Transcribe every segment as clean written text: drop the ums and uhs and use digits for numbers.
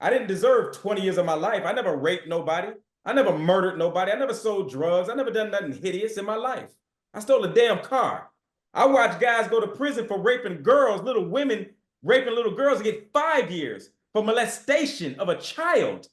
I didn't deserve 20 years of my life. I never raped nobody. I never murdered nobody. I never sold drugs. I never done nothing hideous in my life. I stole a damn car. I watched guys go to prison for raping girls, little women raping little girls, and get 5 years for molestation of a child.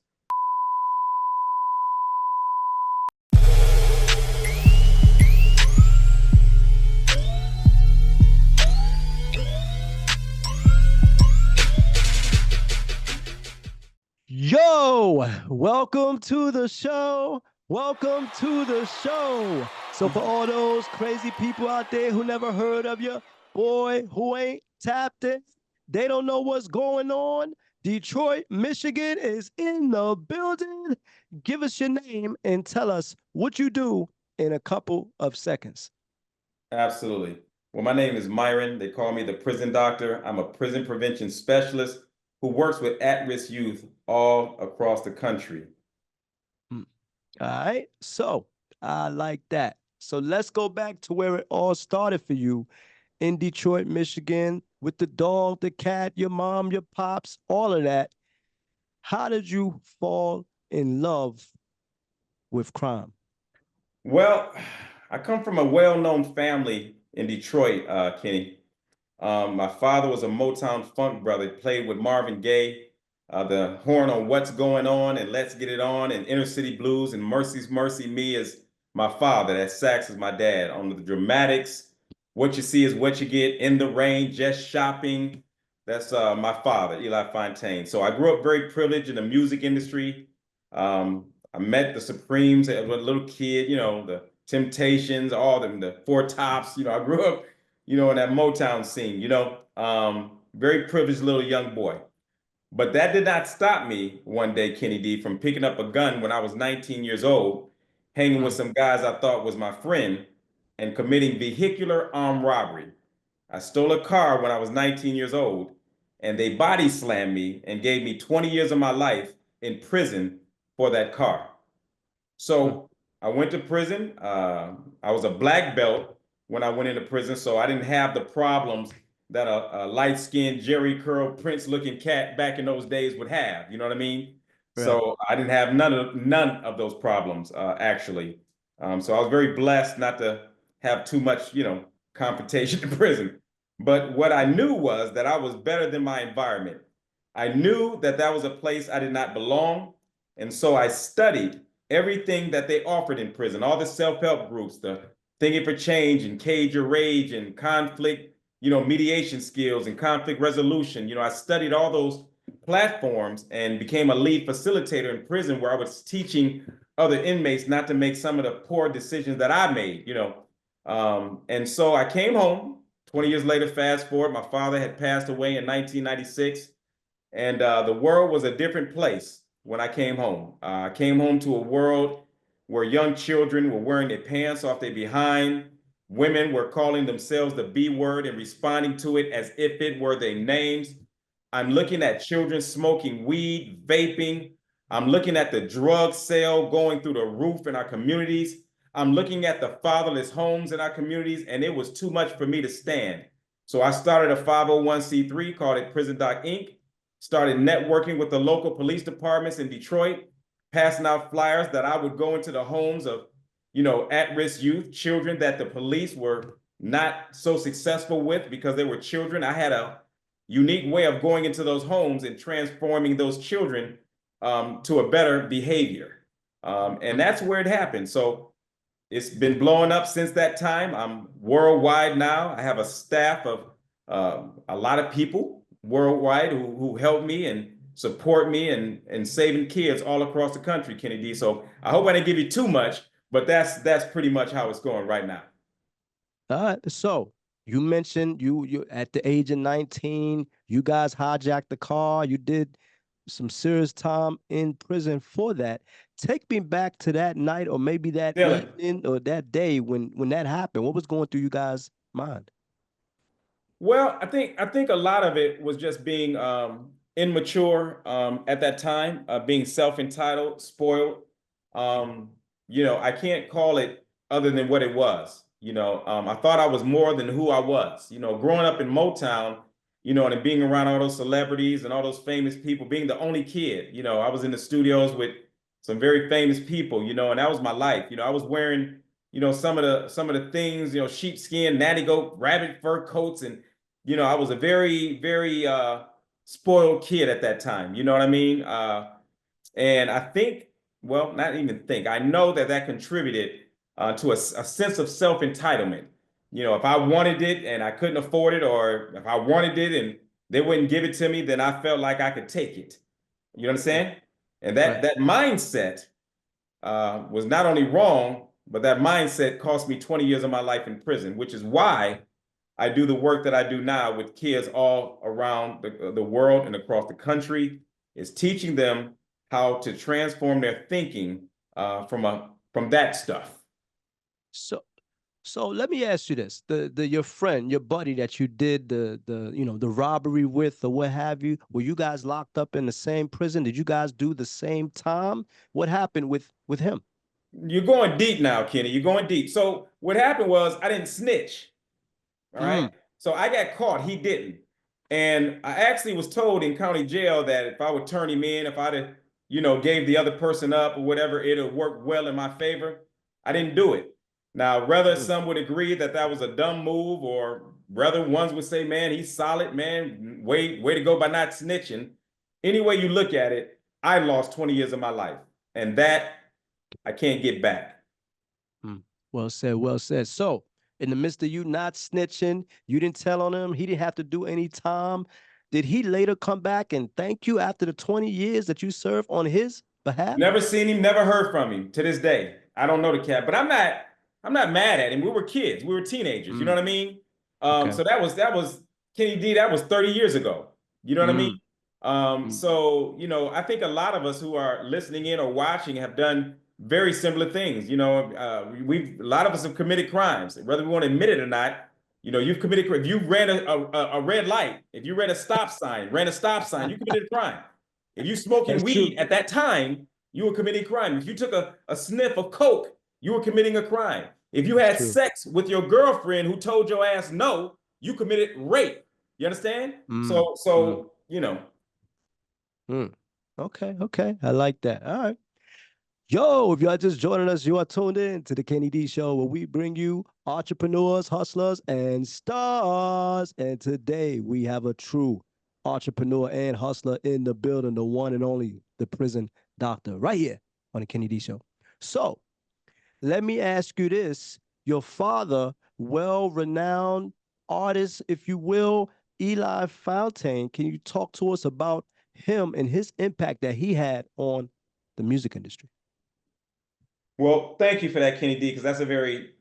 Yo, welcome to the show. Welcome to the show. So for all those crazy people out there who never heard of you, boy, who ain't tapped it, they don't know what's going on. Detroit, Michigan is in the building. Give us your name and tell us what you do in a couple of seconds. Absolutely. Well, my name is Myron. They call me the prison doctor. I'm a prison prevention specialist who works with at-risk youth all across the country. All right, so I like that. So let's go back to where it all started for you in Detroit, Michigan, with the dog, the cat, your mom, your pops, all of that. How did you fall in love with crime? Well, I come from a well-known family in Detroit, Kenny. My father was a Motown funk brother, played with Marvin Gaye, the horn on What's Going On and Let's Get It On and Inner City Blues and Mercy's Mercy Me is my father. That sax is my dad. On the dramatics, What You See Is What You Get, In the Rain, Just Shopping. That's my father, Eli Fountaine. So I grew up very privileged in the music industry. I met the Supremes as a little kid, the Temptations, all them, the Four Tops. I grew up in that Motown scene, very privileged little young boy. But that did not stop me one day, Kenny D, from picking up a gun when I was 19 years old, hanging with some guys I thought was my friend, and committing vehicular armed robbery. I stole a car when I was 19 years old, and they body slammed me and gave me 20 years of my life in prison for that car. So I went to prison. I was a black belt when I went into prison, so I didn't have the problems that a light-skinned Jerry curl Prince looking cat back in those days would have. You know what I mean? Right. So I didn't have none of those problems actually. So I was very blessed not to have too much, confrontation in prison. But what I knew was that I was better than my environment. I knew that that was a place I did not belong, and so I studied everything that they offered in prison, all the self-help groups, the Thinking for Change and Cage Your Rage and conflict, mediation skills and conflict resolution. I studied all those platforms and became a lead facilitator in prison where I was teaching other inmates not to make some of the poor decisions that I made, and so I came home 20 years later, fast forward, my father had passed away in 1996, and the world was a different place when I came home. I came home to a world where young children were wearing their pants off their behind. Women were calling themselves the B word and responding to it as if it were their names. I'm looking at children smoking weed, vaping. I'm looking at the drug sale going through the roof in our communities. I'm looking at the fatherless homes in our communities, and it was too much for me to stand. So I started a 501c3, called it Prison Doc Inc., started networking with the local police departments in Detroit, passing out flyers that I would go into the homes of, at-risk youth, children that the police were not so successful with because they were children. I had a unique way of going into those homes and transforming those children to a better behavior. And that's where it happened. So it's been blowing up since that time. I'm worldwide now. I have a staff of a lot of people worldwide who help me and support me and saving kids all across the country, Kenny D. So I hope I didn't give you too much, but that's pretty much how it's going right now. So you mentioned you at the age of 19, you guys hijacked the car. You did some serious time in prison for that. Take me back to that night, or maybe that evening or that day when that happened. What was going through you guys' mind? Well, I think a lot of it was just being immature at that time, being self-entitled, spoiled. I can't call it other than what it was. I thought I was more than who I was. Growing up in Motown, and being around all those celebrities and all those famous people, being the only kid. I was in the studios with some very famous people, and that was my life. I was wearing, some of the things, sheepskin, natty goat, rabbit fur coats, and I was a very, very spoiled kid at that time. You know what I mean? And I think, well, not even think, I know that contributed to a sense of self-entitlement. If I wanted it and I couldn't afford it, or if I wanted it and they wouldn't give it to me, then I felt like I could take it. You understand? And that Right. that mindset was not only wrong, but that mindset cost me 20 years of my life in prison, which is why I do the work that I do now with kids all around the world and across the country, is teaching them how to transform their thinking from that stuff. So so let me ask you this. The your friend, your buddy that you did the robbery with or what have you, were you guys locked up in the same prison? Did you guys do the same time? What happened with him? You're going deep now, Kenny. You're going deep. So what happened was I didn't snitch. All right. Mm, So I got caught. He didn't. And I actually was told in county jail that if I would turn him in, if I'd have, gave the other person up or whatever, it'll work well in my favor. I didn't do it. Now, whether mm. some would agree that was a dumb move, or whether ones would say, man, he's solid, man, way to go by not snitching. Any way you look at it, I lost 20 years of my life. And that I can't get back. Mm. Well said, well said. So, in the midst of you not snitching, you didn't tell on him, he didn't have to do any time. Did he later come back and thank you after the 20 years that you served on his behalf? Never seen him, never heard from him to this day. I don't know the cat, but I'm not mad at him. We were kids, we were teenagers, you know Mm, what I mean? okay. So that was Kenny D, that was 30 years ago. You know what I mean? Mm, mm. So, I think a lot of us who are listening in or watching have done very similar things. A lot of us have committed crimes, whether we want to admit it or not. You've committed, if you ran a red light, if you ran a stop sign, you committed a crime. If you smoking That's true. weed at that time, you were committing crime. If you took a sniff of coke, you were committing a crime. If you That's had true. sex with your girlfriend who told your ass no, you committed rape. You understand? Mm, So, mm, so mm. Okay, okay. I like that. All right. Yo, if y'all just joining us, you are tuned in to the Kenny D Show, where we bring you entrepreneurs, hustlers, and stars. And today we have a true entrepreneur and hustler in the building, the one and only, the prison doctor, right here on the Kenny D Show. So let me ask you this. Your father, well-renowned artist, if you will, Eli Fountaine, can you talk to us about him and his impact that he had on the music industry? well, thank you for that, Kenny D, because that's a very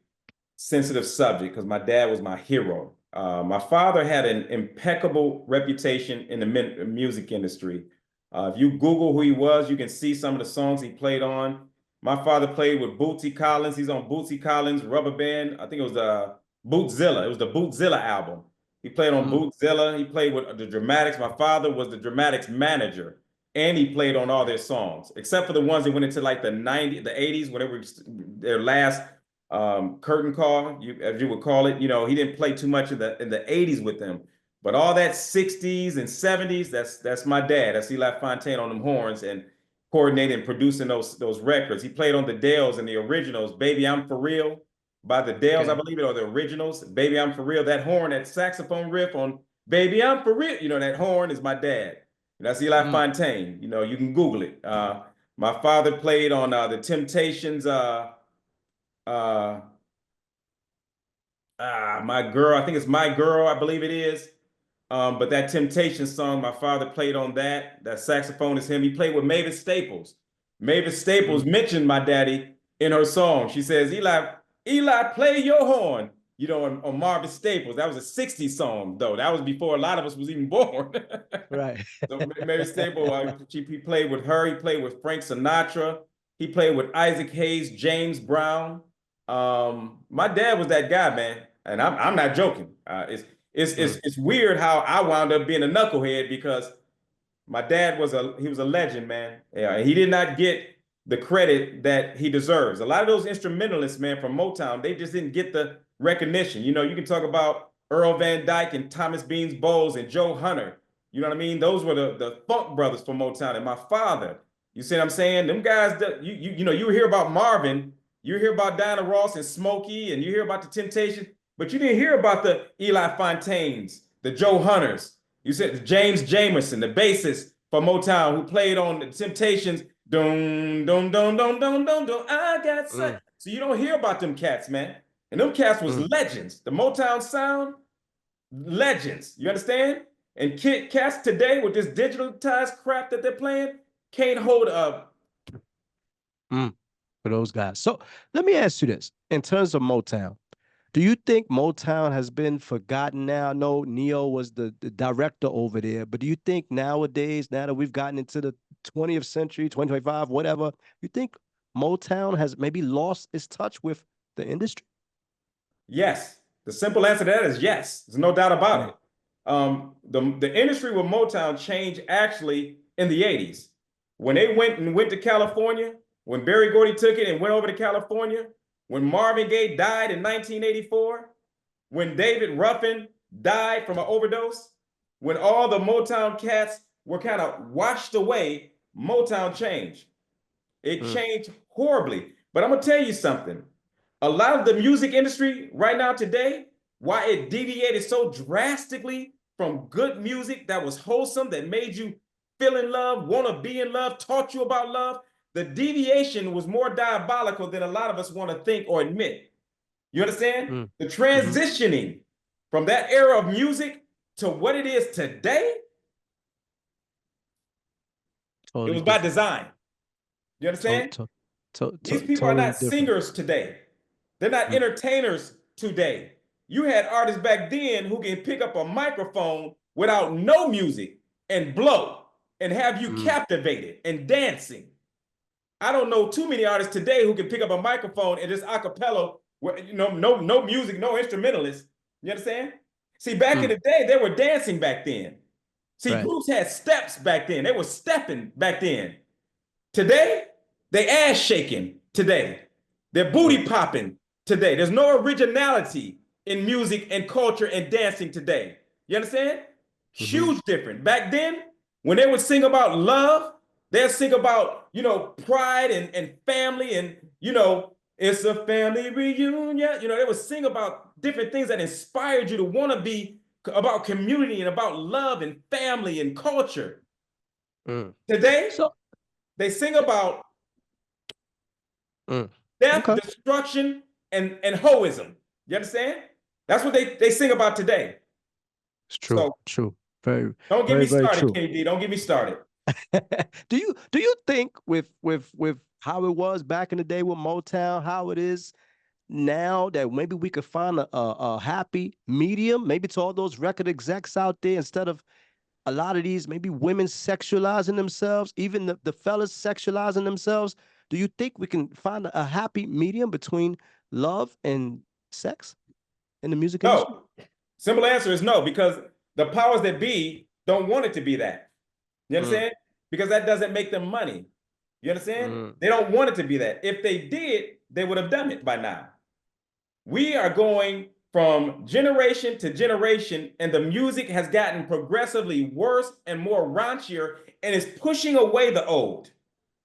sensitive subject, because my dad was my hero. My father had an impeccable reputation in the music industry. If you Google who he was, you can see some of the songs he played on. My father played with Bootsy Collins. He's on Bootsy Collins' Rubber Band. I think it was Bootzilla. It was the Bootzilla album. He played on Mm, Bootzilla. He played with the Dramatics. My father was the Dramatics manager, and he played on all their songs, except for the ones that went into like the 90s, the 80s, whatever their last curtain call, as you would call it. He didn't play too much in the 80s with them, but all that 60s and 70s, that's my dad. That's Eli Fountaine on them horns and coordinating and producing those records. He played on the Dales and the originals, "Baby I'm for Real" by the Dales, I okay. believe it, or the originals. "Baby I'm for Real," that horn, that saxophone riff on "Baby I'm for Real," that horn is my dad. And that's Eli Mm, Fountaine. You can Google it. My father played on the Temptations. Uh, my girl, I think it's "My Girl," I believe it is. But that Temptation song, my father played on that. That saxophone is him. He played with Mavis Staples. Mavis Staples mm, mentioned my daddy in her song. She says, Eli, play your horn. On Marvin Staples. That was a '60s song, though. That was before a lot of us was even born. right. So Mavis Staples, he played with her. He played with Frank Sinatra. He played with Isaac Hayes, James Brown. My dad was that guy, man, and I'm not joking. It's, it's Mm, it's weird how I wound up being a knucklehead, because my dad was a legend, man. Yeah, and he did not get the credit that he deserves. A lot of those instrumentalists, man, from Motown, they just didn't get the recognition. You can talk about Earl Van Dyke and Thomas Beans Bowles and Joe Hunter. You know what I mean? Those were the funk brothers from Motown. And my father, you see what I'm saying? Them guys that you hear about Marvin, you hear about Diana Ross and Smokey, and you hear about the Temptations, but you didn't hear about the Eli Fontaines, the Joe Hunters. You said the James Jamerson, the bassist for Motown, who played on the Temptations. Dum dum dum dum dum dum dum. I got such. So you don't hear about them cats, man. And them cats was legends. The Motown sound, legends. You understand? And cats today with this digitalized crap that they're playing can't hold up. For those guys. So let me ask you this. In terms of Motown, do you think Motown has been forgotten now? I know Neo was the director over there, but do you think nowadays, now that we've gotten into the 20th century, 2025, whatever, you think Motown has maybe lost its touch with the industry? Yes. The simple answer to that is yes. There's no doubt about it. The industry with Motown changed actually in the 80s. When they went to California, when Berry Gordy took it and went over to California, when Marvin Gaye died in 1984, when David Ruffin died from an overdose, when all the Motown cats were kind of washed away, Motown changed. It changed horribly. But I'm going to tell you something. A lot of the music industry right now today, why it deviated so drastically from good music that was wholesome, that made you feel in love, want to be in love, taught you about love, the deviation was more diabolical than a lot of us want to think or admit. You understand? The transitioning from that era of music to what it is today, it was by design. You understand? These people are not singers today. They're not entertainers today. You had artists back then who can pick up a microphone without no music and blow and have you captivated and dancing. I don't know too many artists today who can pick up a microphone and just a cappella, no music, no instrumentalists. You understand? See, back in the day, they were dancing back then. See, groups had steps back then. They were stepping back then. Today, they ass shaking today. They're booty popping today. There's no originality in music and culture and dancing today. You understand? Huge difference. Back then, when they would sing about love, they'd sing about, pride and family and, it's a family reunion. They would sing about different things that inspired you to want to be about community and about love and family and culture. Today, they sing about death, destruction, and hoism. You understand? That's what they sing about today. It's true. So, true. Don't get me started, Kenny D. Don't get me started. Do you think with how it was back in the day with Motown, how it is now, that maybe we could find a happy medium, maybe to all those record execs out there, instead of a lot of these maybe women sexualizing themselves, even the fellas sexualizing themselves? Do you think we can find a happy medium between love and sex in the music industry? No. Simple answer is no, because the powers that be don't want it to be that. You understand? Because that doesn't make them money. You understand? They don't want it to be that. If they did, they would have done it by now. We are going from generation to generation, and the music has gotten progressively worse and more raunchier, and it's pushing away the old.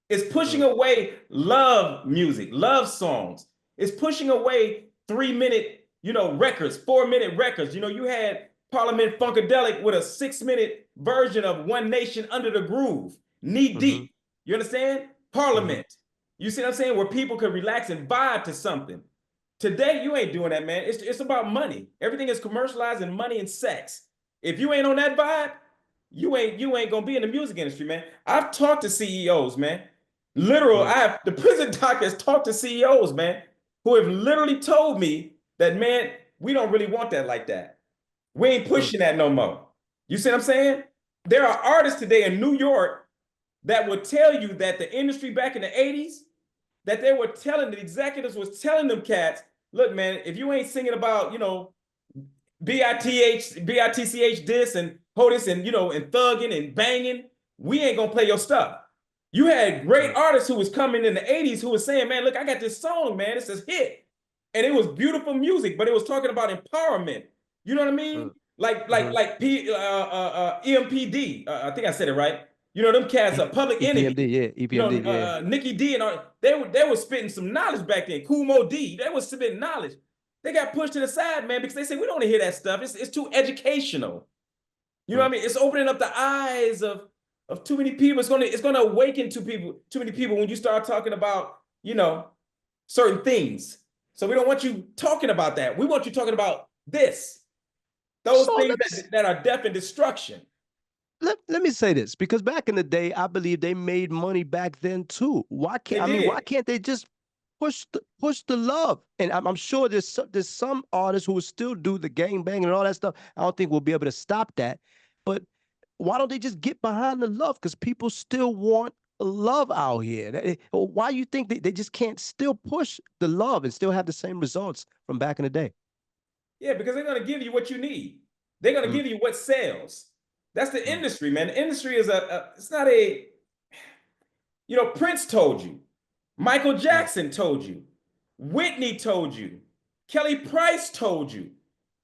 It's pushing away love music, love songs. It's pushing away 3-minute, records, 4-minute records. You had Parliament Funkadelic with a 6-minute version of One Nation Under the Groove, knee deep. You understand? Parliament. You see what I'm saying? Where people could relax and vibe to something. Today, you ain't doing that, man. It's about money. Everything is commercialized and money and sex. If you ain't on that vibe, you ain't gonna be in the music industry, man. I've talked to CEOs, man. The prison doc has talked to CEOs, man, who have literally told me that, man, we don't really want that like that. We ain't pushing that no more. You see what I'm saying? There are artists today in New York that would tell you that the industry back in the 80s, that they were telling, the executives was telling them cats, look, man, if you ain't singing about, BITCH this and HOTIS and, and thugging and banging, we ain't gonna play your stuff. You had great artists who was coming in the 80s who was saying, man, look, I got this song, man, it's a hit. And it was beautiful music, but it was talking about empowerment. You know what I mean? EMPD. I think I said it right. You know, them cats are Public Enemy. EPMD, yeah, You know, EPMD, yeah. Nikki D and all, they were spitting some knowledge back then. Kumo D, they were spitting knowledge. They got pushed to the side, man, because they said we don't want to hear that stuff. It's too educational. You know what I mean? It's opening up the eyes of too many people. It's gonna awaken too many people when you start talking about, you know, certain things. So we don't want you talking about that. We want you talking about this. Those things that are death and destruction. Let me say this, because back in the day, I believe they made money back then too. Why can't they just push the love? And I'm sure there's some artists who will still do the gang bang and all that stuff. I don't think we'll be able to stop that. But why don't they just get behind the love? Because people still want love out here. Why you think they just can't still push the love and still have the same results from back in the day? Yeah, because they're going to give you what you need. They're going to give you what sells. That's the industry, man. The industry is it's not a, you know, Prince told you, Michael Jackson told you, Whitney told you, Kelly Price told you.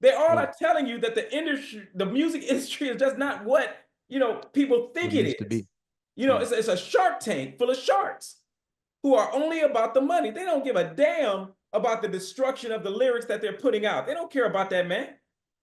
They all are telling you that the industry, the music industry is just not what, you know, people think it is. To be. You know, it's a Shark Tank full of sharks who are only about the money. They don't give a damn about the destruction of the lyrics that they're putting out. They don't care about that, man.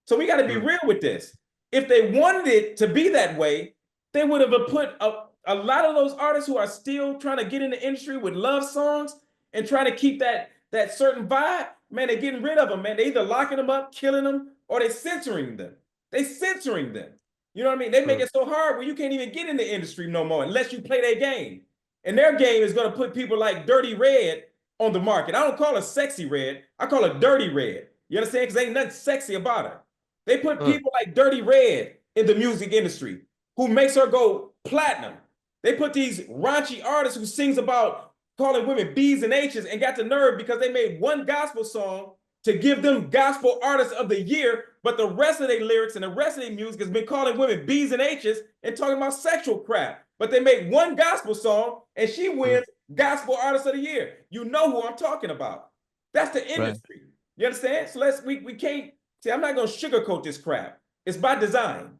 So we got to be real with this. If they wanted it to be that way, they would have put a lot of those artists who are still trying to get in the industry with love songs and trying to keep that certain vibe, man, they're getting rid of them, man. They either locking them up, killing them, or they censoring them. They censoring them. You know what I mean? They make it so hard where you can't even get in the industry no more unless you play their game. And their game is going to put people like Dirty Red on the market. I don't call her Sexy Red. I call her Dirty Red. You understand? Because ain't nothing sexy about her. They put people like Dirty Red in the music industry who makes her go platinum. They put these raunchy artists who sings about calling women B's and H's and got the nerve because they made one gospel song to give them gospel artist of the year, but the rest of their lyrics and the rest of their music has been calling women B's and H's and talking about sexual crap. But they made one gospel song and she wins gospel artist of the year. You know who I'm talking about. That's the industry. Right. You understand? So we can't, see, I'm not going to sugarcoat this crap. It's by design.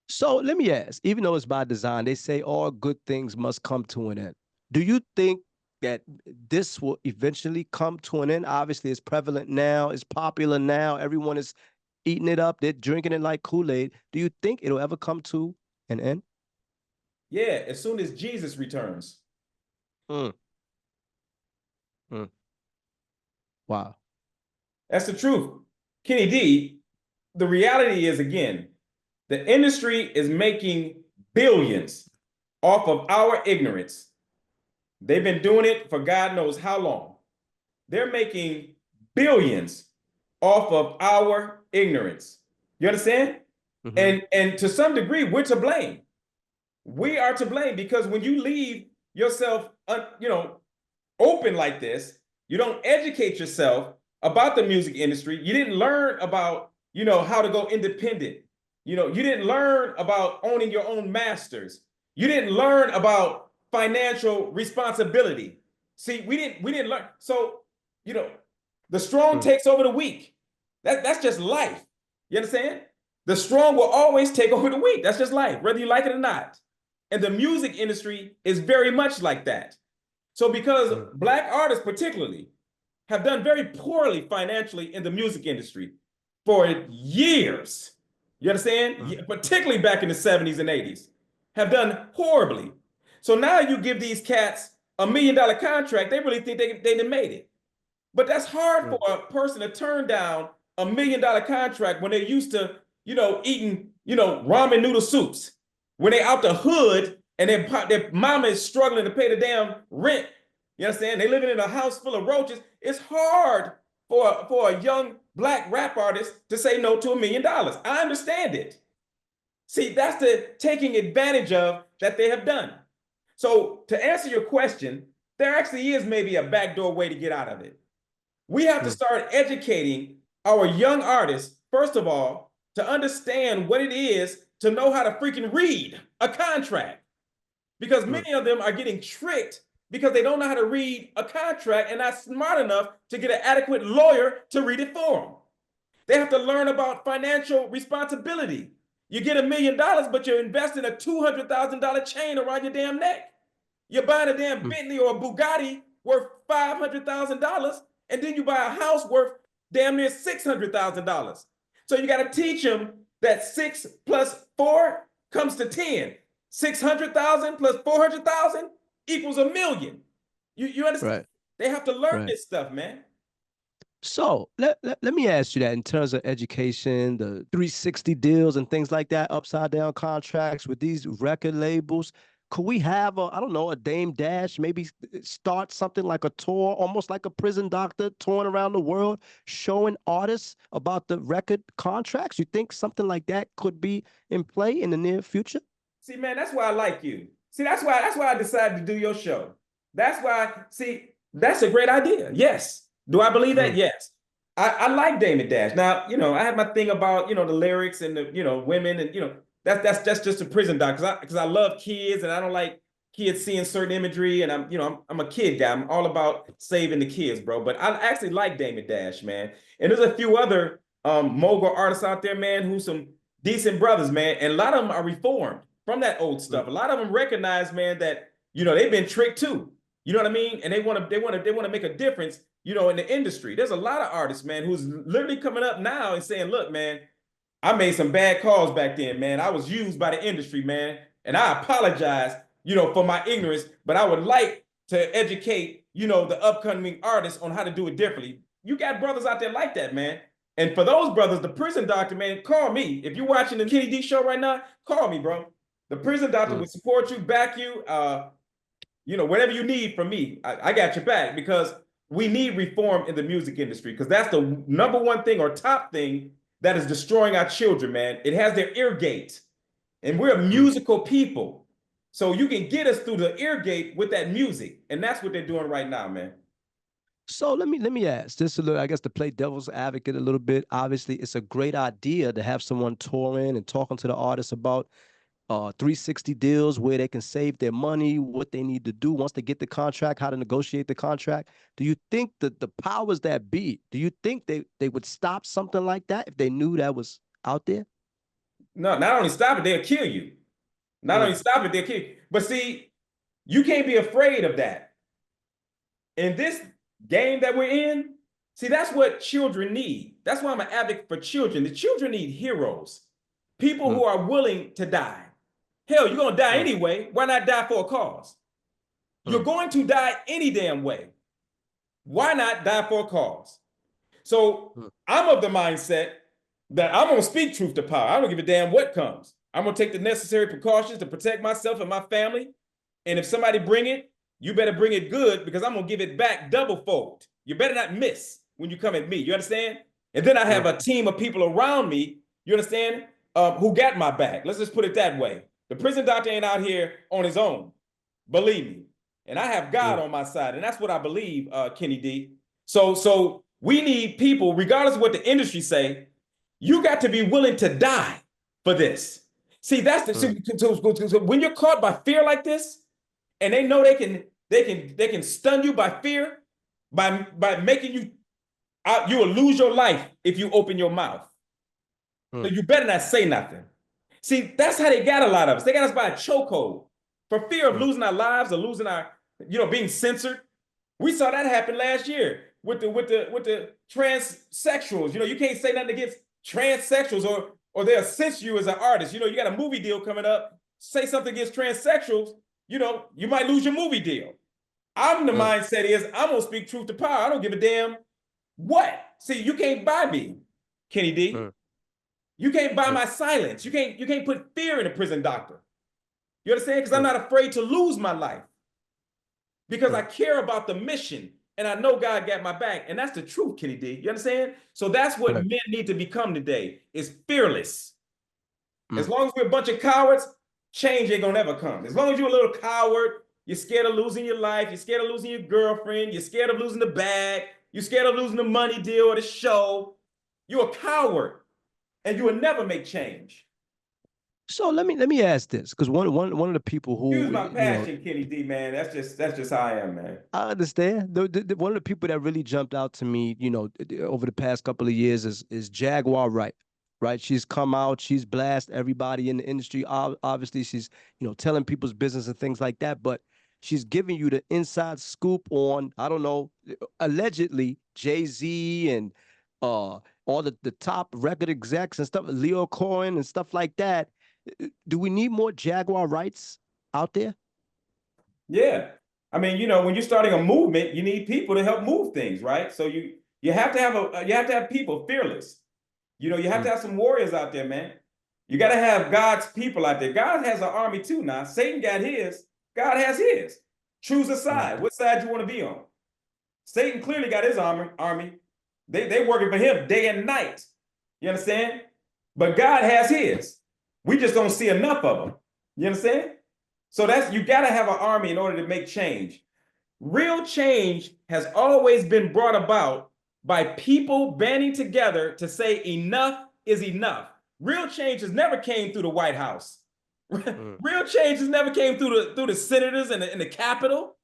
So let me ask, even though it's by design, they say all good things must come to an end. Do you think that this will eventually come to an end? Obviously, it's prevalent now. It's popular now. Everyone is eating it up. They're drinking it like Kool-Aid. Do you think it'll ever come to an end? Yeah, as soon as Jesus returns. Wow. That's the truth. Kenny D, the reality is, again, the industry is making billions off of our ignorance. They've been doing it for God knows how long. They're making billions off of our ignorance. You understand? And to some degree, we're to blame. We are to blame because when you leave yourself, open like this, you don't educate yourself about the music industry. You didn't learn about, how to go independent. You didn't learn about owning your own masters. You didn't learn about financial responsibility. See, we didn't learn. So, the strong takes over the weak. That's just life. You understand? The strong will always take over the weak. That's just life, whether you like it or not. And the music industry is very much like that. So because Black artists particularly have done very poorly financially in the music industry for years, you understand? Particularly back in the 70s and 80s, have done horribly. So now you give these cats $1 million contract, they really think they done made it. But that's hard for a person to turn down $1 million contract when they're used to, eating, ramen noodle soups. When they out the hood and their mama is struggling to pay the damn rent. You understand? They living in a house full of roaches. It's hard for a young Black rap artist to say no to $1 million. I understand it. See, that's the taking advantage of that they have done. So to answer your question, there actually is maybe a backdoor way to get out of it. We have to start educating our young artists, first of all, to understand what it is to know how to freaking read a contract. Because many of them are getting tricked because they don't know how to read a contract and not smart enough to get an adequate lawyer to read it for them. They have to learn about financial responsibility. You get $1 million, but you're investing a $200,000 chain around your damn neck. You're buying a damn Bentley or a Bugatti worth $500,000, and then you buy a house worth damn near $600,000. So you got to teach them that 6 plus 4 comes to 10. 600,000 plus 400,000 equals $1 million. You understand? Right. They have to learn this stuff, man. So let me ask you that in terms of education, the 360 deals and things like that, upside down contracts with these record labels. Could we have I don't know, a Dame Dash, maybe start something like a tour, almost like a prison doctor touring around the world, showing artists about the record contracts? You think something like that could be in play in the near future? See, man, that's why I like you. See, that's why I decided to do your show. That's why, see, that's a great idea. Yes. Do I believe that? Yes. I like Damon Dash. Now, I have my thing about, the lyrics and the, women and, that's just a prison doc because I love kids and I don't like kids seeing certain imagery and I'm a kid guy. I'm all about saving the kids, bro. But I actually like Damon Dash, man. And there's a few other mogul artists out there, man, who's some decent brothers, man. And a lot of them are reformed from that old stuff. A lot of them recognize, man, that, they've been tricked too. You know what I mean? And they want to make a difference, in the industry. There's a lot of artists, man, who's literally coming up now and saying, look, man, I made some bad calls back then, man. I was used by the industry, man. And I apologize, for my ignorance, but I would like to educate, the upcoming artists on how to do it differently. You got brothers out there like that, man. And for those brothers, the prison doctor, man, call me. If you're watching the Kenny D show right now, call me, bro. The prison doctor will support you, back you, whatever you need from me. I got your back because we need reform in the music industry because that's the number one thing or top thing that is destroying our children, man. It has their ear gate, and we're musical people. So you can get us through the ear gate with that music, and that's what they're doing right now, man. So let me ask just a little, I guess, to play devil's advocate a little bit. Obviously, it's a great idea to have someone touring and talking to the artists about 360 deals where they can save their money, what they need to do once they get the contract, how to negotiate the contract. Do you think that the powers that be, do you think they would stop something like that if they knew that was out there? No, not only stop it, they'll kill you. Not only stop it, they'll kill you. But see, you can't be afraid of that. In this game that we're in, see, that's what children need. That's why I'm an advocate for children. The children need heroes, people who are willing to die. Hell, you're going to die anyway. Why not die for a cause? You're going to die any damn way. Why not die for a cause? So I'm of the mindset that I'm going to speak truth to power. I don't give a damn what comes. I'm going to take the necessary precautions to protect myself and my family. And if somebody bring it, you better bring it good because I'm going to give it back double fold. You better not miss when you come at me. You understand? And then I have a team of people around me, you understand, who got my back. Let's just put it that way. The prison doctor ain't out here on his own, believe me. And I have God on my side, and that's what I believe, Kenny D. So we need people, regardless of what the industry say, you got to be willing to die for this. See, that's the when you're caught by fear like this, and they know they can stun you by fear, by making you you will lose your life if you open your mouth. So you better not say nothing. See, that's how they got a lot of us. They got us by a chokehold for fear of losing our lives or losing our, being censored. We saw that happen last year with the transsexuals. You can't say nothing against transsexuals or they'll censor you as an artist. You got a movie deal coming up. Say something against transsexuals, you might lose your movie deal. I'm the mindset is I'm gonna speak truth to power. I don't give a damn what. See, you can't buy me, Kenny D. You can't buy my silence. You can't put fear in a prison doctor. You understand? Because I'm not afraid to lose my life. Because I care about the mission and I know God got my back. And that's the truth, Kenny D. You understand? So that's what men need to become today, is fearless. As long as we're a bunch of cowards, change ain't gonna never come. As long as you're a little coward, you're scared of losing your life, you're scared of losing your girlfriend, you're scared of losing the bag, you're scared of losing the money deal or the show, you're a coward. And you will never make change. So let me ask this, because one of the people Use who, my passion, Kenny D, man. That's just how I am, man. I understand. One of the people that really jumped out to me, over the past couple of years is Jaguar Wright. Right? She's come out, she's blasted everybody in the industry. Obviously, she's telling people's business and things like that. But she's giving you the inside scoop on, I don't know, allegedly Jay-Z and all the top record execs and stuff, Leo Cohen and stuff like that. Do we need more Jaguar Wrights out there? Yeah. I mean, when you're starting a movement, you need people to help move things, right? So you have to have people fearless. You have to Mm, have some warriors out there, man. You got to have God's people out there. God has an army too now. Satan got his. God has his. Choose a mm, side. What side you want to be on? Satan clearly got his army. They working for him day and night. You understand? But God has his. We just don't see enough of them. You understand? So you got to have an army in order to make change. Real change has always been brought about by people banding together to say enough is enough. Real change has never came through the White House. mm. Real change has never came through the senators and the Capitol.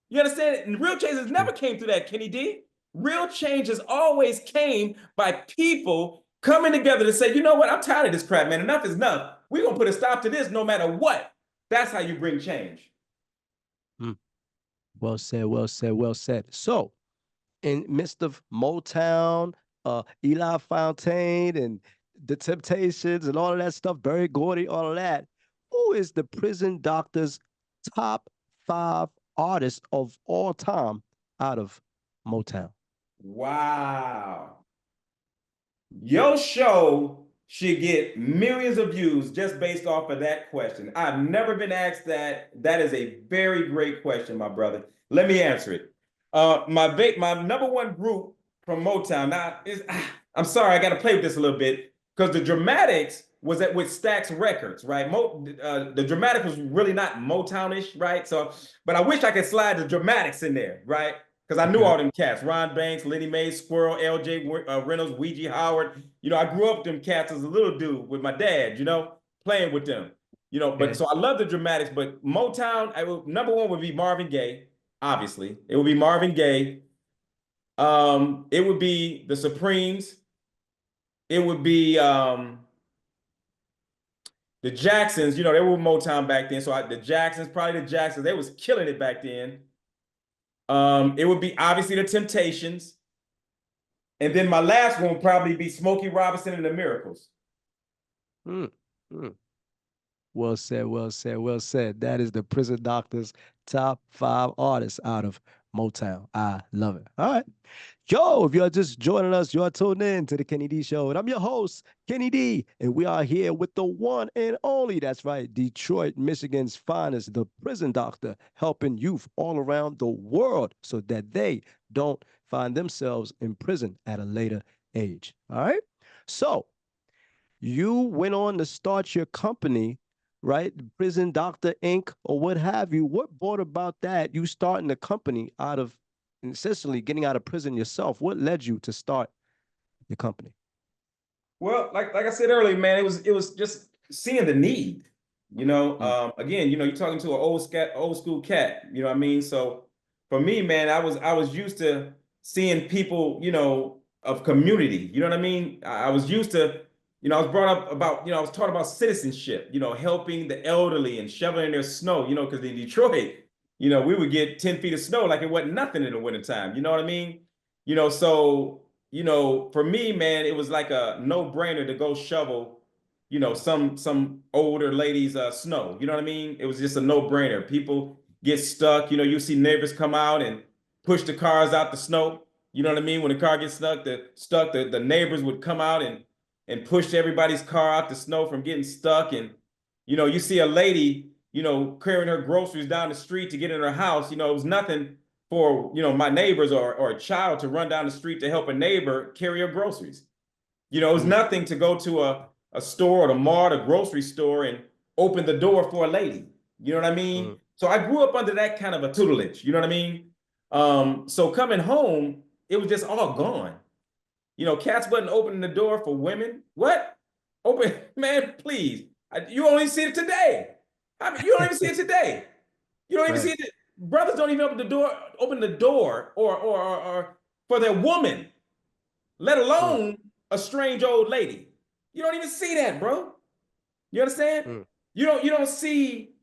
You understand? And real change has never came through that, Kenny D. Real change has always came by people coming together to say, you know what? I'm tired of this crap, man. Enough is enough. We're going to put a stop to this no matter what. That's how you bring change. Mm. Well said, well said, well said. So, in midst of Motown, Eli Fountaine, and the Temptations, and all of that stuff, Berry Gordy, all of that, who is the Prison Doctor's top 5 artists of all time out of Motown? Wow. Your show should get millions of views just based off of that question. I've never been asked that. That is a very great question, my brother. Let me answer it. My number one group from Motown. Now, I'm sorry, I got to play with this a little bit because the Dramatics was with Stax Records, right? The Dramatics was really not Motownish, right? So, but I wish I could slide the Dramatics in there, right? Because I knew Okay. all them cats: Ron Banks, Lenny Mays, Squirrel, L.J. Reynolds, Ouija Howard. I grew up with them cats as a little dude with my dad. Playing with them. But Okay. so I love the Dramatics. But Motown, number one would be Marvin Gaye. Obviously, it would be Marvin Gaye. It would be the Supremes. It would be the Jacksons. They were Motown back then. So the Jacksons, probably the Jacksons, they was killing it back then. It would be obviously the Temptations. And then my last one would probably be Smokey Robinson and the Miracles. Mm, mm. Well said, well said, well said. That is the Prison Doctor's top 5 artists out of Motown. I love it. All right. Yo, if you're just joining us, you're tuned in to the Kenny D Show. And I'm your host, Kenny D. And we are here with the one and only, that's right, Detroit, Michigan's finest, the Prison Doctor, helping youth all around the world so that they don't find themselves in prison at a later age. All right. So you went on to start your company, right? Prison Doctor Inc. or what have you. What brought about that? You starting the company out of essentially getting out of prison yourself. What led you to start your company? Well, like I said earlier, man, it was just seeing the need. Mm, Again, you're talking to an old school cat. You know what I mean? So for me, man, I was used to seeing people, of community. You know what I mean? I was used to, I was brought up about, I was taught about citizenship. Helping the elderly and shoveling their snow. Because in Detroit, we would get 10 feet of snow like it wasn't nothing in the wintertime. You know what I mean? So for me, man, it was like a no-brainer to go shovel, some older lady's snow. You know what I mean? It was just a no-brainer. People get stuck. You see neighbors come out and push the cars out the snow. You know what I mean? When the car gets the neighbors would come out and push everybody's car out the snow from getting stuck. And you see a lady, carrying her groceries down the street to get in her house. It was nothing for my neighbors or a child to run down the street to help a neighbor carry her groceries. It was mm, nothing to go to a store or the mall, a grocery store, and open the door for a lady. You know what I mean? mm, So I grew up under that kind of a tutelage. You know what I mean? So coming home, it was just all gone. Cats wasn't opening the door for women. What? Open, man, please. You only see it today. I mean, you don't even see it today. You don't even see it. Brothers don't even open the door or for their woman, let alone a strange old lady. You don't even see that, bro. You understand? You don't see,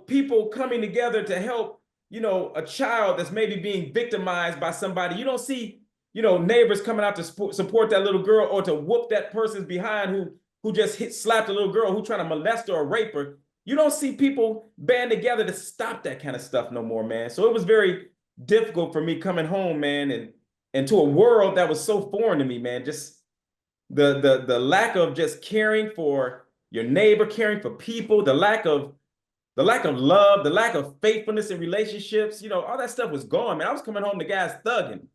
people coming together to help, a child that's maybe being victimized by somebody. You don't see, neighbors coming out to support that little girl or to whoop that person's behind who just slapped a little girl who trying to molest her or rape her. You don't see people band together to stop that kind of stuff no more, man. So it was very difficult for me coming home, man, and to a world that was so foreign to me, man. Just the lack of just caring for your neighbor, caring for people, the lack of love, the lack of faithfulness in relationships, all that stuff was gone, man. I was coming home to guys thugging,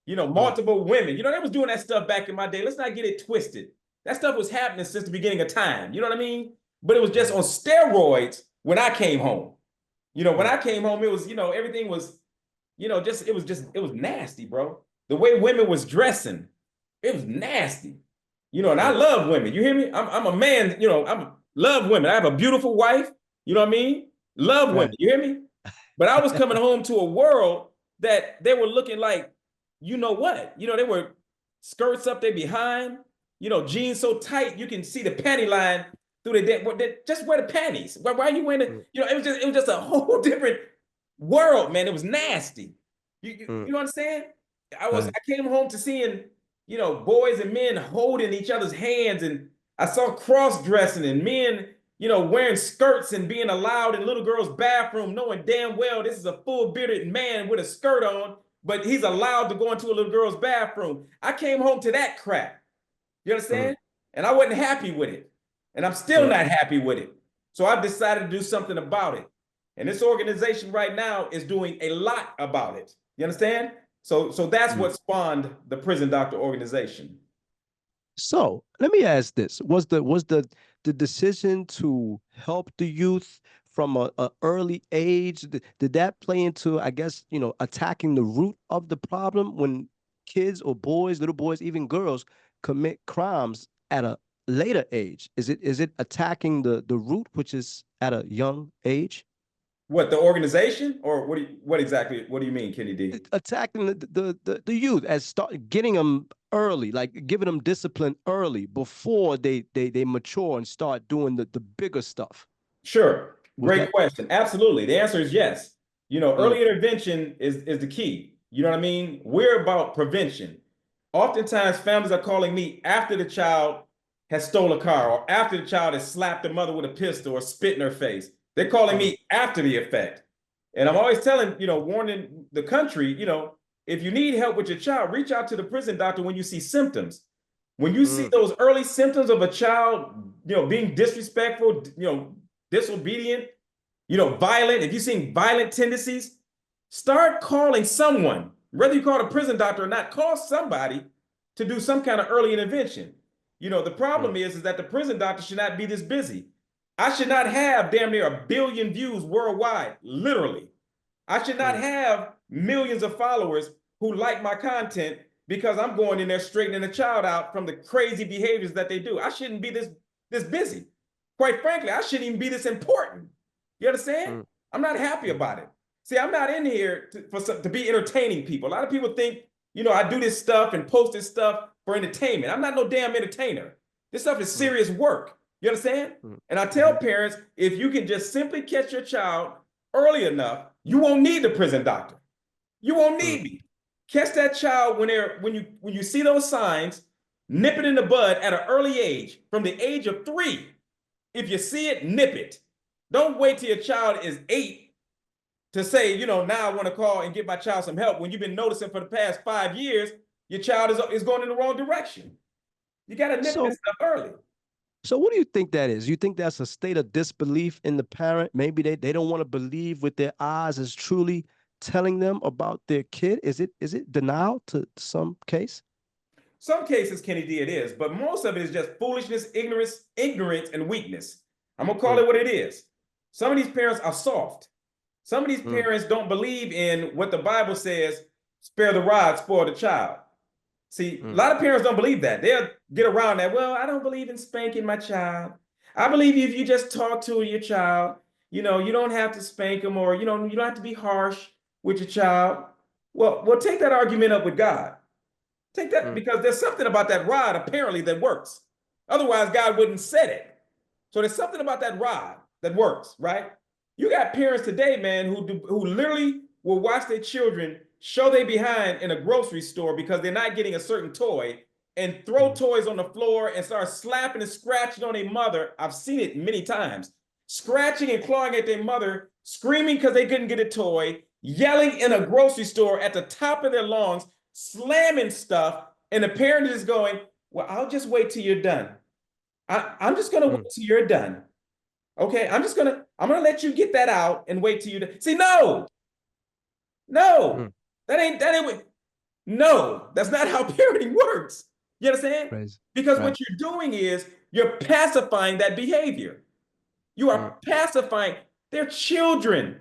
multiple women. They was doing that stuff back in my day. Let's not get it twisted. That stuff was happening since the beginning of time. You know what I mean? But it was just on steroids when I came home. When I came home, it was, everything was, it was nasty, bro. The way women was dressing, it was nasty. And I love women. You hear me? I'm a man, love women. I have a beautiful wife. You know what I mean? Love women. You hear me? But I was coming home to a world that they were looking like, you know what? They were skirts up there behind, jeans so tight you can see the panty line through just wear the panties. Why are you wearing it? It was just a whole different world, man. It was nasty. You know what I'm saying? I came home to seeing, boys and men holding each other's hands, and I saw cross-dressing and men, wearing skirts and being allowed in little girls' bathroom, knowing damn well this is a full-bearded man with a skirt on, but he's allowed to go into a little girl's bathroom. I came home to that crap. You understand? And I wasn't happy with it. And I'm still not happy with it. So I decided to do something about it. And this organization right now is doing a lot about it. You understand? So that's what spawned the Prison Doctor organization. So let me ask this: was the decision to help the youth from a early age, did that play into, I guess, attacking the root of the problem when kids or boys, little boys, even girls commit crimes at a later age? Is it attacking the root, which is at a young age? What, the organization, or what exactly? What do you mean, Kenny D? Attacking the youth, as start getting them early, like giving them discipline early before they mature and start doing the bigger stuff. Sure, great question. Absolutely, the answer is yes. Early intervention is the key. You know what I mean? We're about prevention. Oftentimes, families are calling me after the child has stole a car or after the child has slapped the mother with a pistol or spit in her face. They're calling me after the effect. And I'm always telling, warning the country, if you need help with your child, reach out to the prison doctor when you see symptoms. When you see those early symptoms of a child, being disrespectful, disobedient, violent, if you're seeing violent tendencies, start calling someone. Whether you call a prison doctor or not, call somebody to do some kind of early intervention. The problem is that the prison doctor should not be this busy. I should not have damn near 1 billion views worldwide, literally. I should not have millions of followers who like my content because I'm going in there straightening a child out from the crazy behaviors that they do. I shouldn't be this busy. Quite frankly, I shouldn't even be this important. You understand? I'm not happy about it. See, I'm not in here to be entertaining people. A lot of people think, I do this stuff and post this stuff for entertainment. I'm not no damn entertainer. This stuff is serious work. You understand? And I tell parents, if you can just simply catch your child early enough, you won't need the prison doctor. You won't need me. Catch that child when you see those signs, nip it in the bud at an early age, from the age of 3. If you see it, nip it. Don't wait till your child is 8 to say, now I want to call and get my child some help, when you've been noticing for the past 5 years, your child is going in the wrong direction. You got to nip this stuff early. So what do you think that is? You think that's a state of disbelief in the parent? Maybe they don't want to believe with their eyes is truly telling them about their kid? Is it denial to some case? Some cases, Kenny D, it is, but most of it is just foolishness, ignorance, and weakness. I'm gonna call it what it is. Some of these parents are soft. Some of these parents don't believe in what the Bible says, spare the rod, spoil the child. See, a lot of parents don't believe that. They'll get around that. Well, I don't believe in spanking my child. I believe if you just talk to your child, you don't have to spank them, or you don't have to be harsh with your child. Well, take that argument up with God. Take that, because there's something about that rod apparently that works. Otherwise, God wouldn't set it. So there's something about that rod that works, right? You got parents today, man, who literally will watch their children show they behind in a grocery store because they're not getting a certain toy, and throw toys on the floor and start slapping and scratching on their mother. I've seen it many times. Scratching and clawing at their mother, screaming because they couldn't get a toy, yelling in a grocery store at the top of their lungs, slamming stuff, and the parent is going, well, I'll just wait till you're done. I'm just gonna wait till you're done. Okay, I'm gonna let you get that out and wait till you're done. See, no, that ain't no, that's not how parenting works. You understand? Crazy. Because what you're doing is you're pacifying that behavior. You are pacifying their children.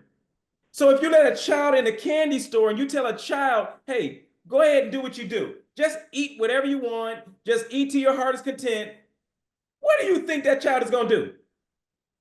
So if you let a child in a candy store and you tell a child, hey, go ahead and do what you do. Just eat whatever you want. Just eat to your heart's content. What do you think that child is going to do?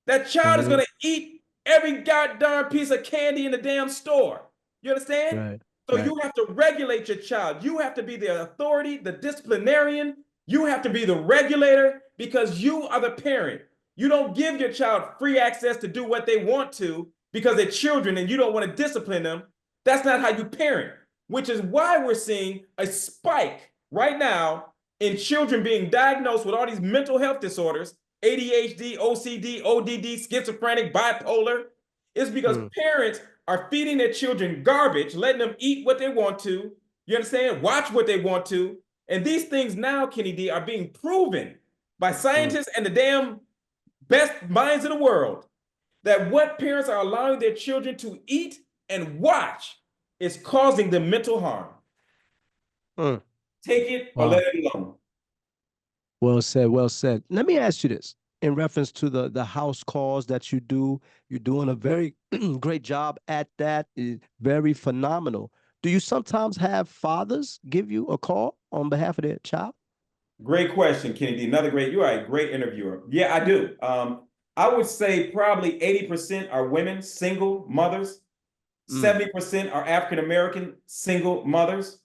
That child is going to eat every goddamn piece of candy in the damn store. You understand? Right. So you have to regulate your child. You have to be the authority, the disciplinarian. You have to be the regulator, because you are the parent. You don't give your child free access to do what they want to because they're children and you don't want to discipline them. That's not how you parent, which is why we're seeing a spike right now in children being diagnosed with all these mental health disorders, ADHD, OCD, ODD, schizophrenic, bipolar. It's because parents are feeding their children garbage, letting them eat what they want to, you understand? Watch what they want to. And these things now, Kenny D, are being proven by scientists and the damn best minds in the world, that what parents are allowing their children to eat and watch is causing them mental harm. Take it or let it alone. Well said, well said. Let me ask you this. In reference to the house calls that you do, you're doing a very great job at that. It's very phenomenal. Do you sometimes have fathers give you a call on behalf of their child? Great question, Kennedy. You are a great interviewer. Yeah, I do. I would say probably 80% are women, single mothers. 70% are African-American single mothers.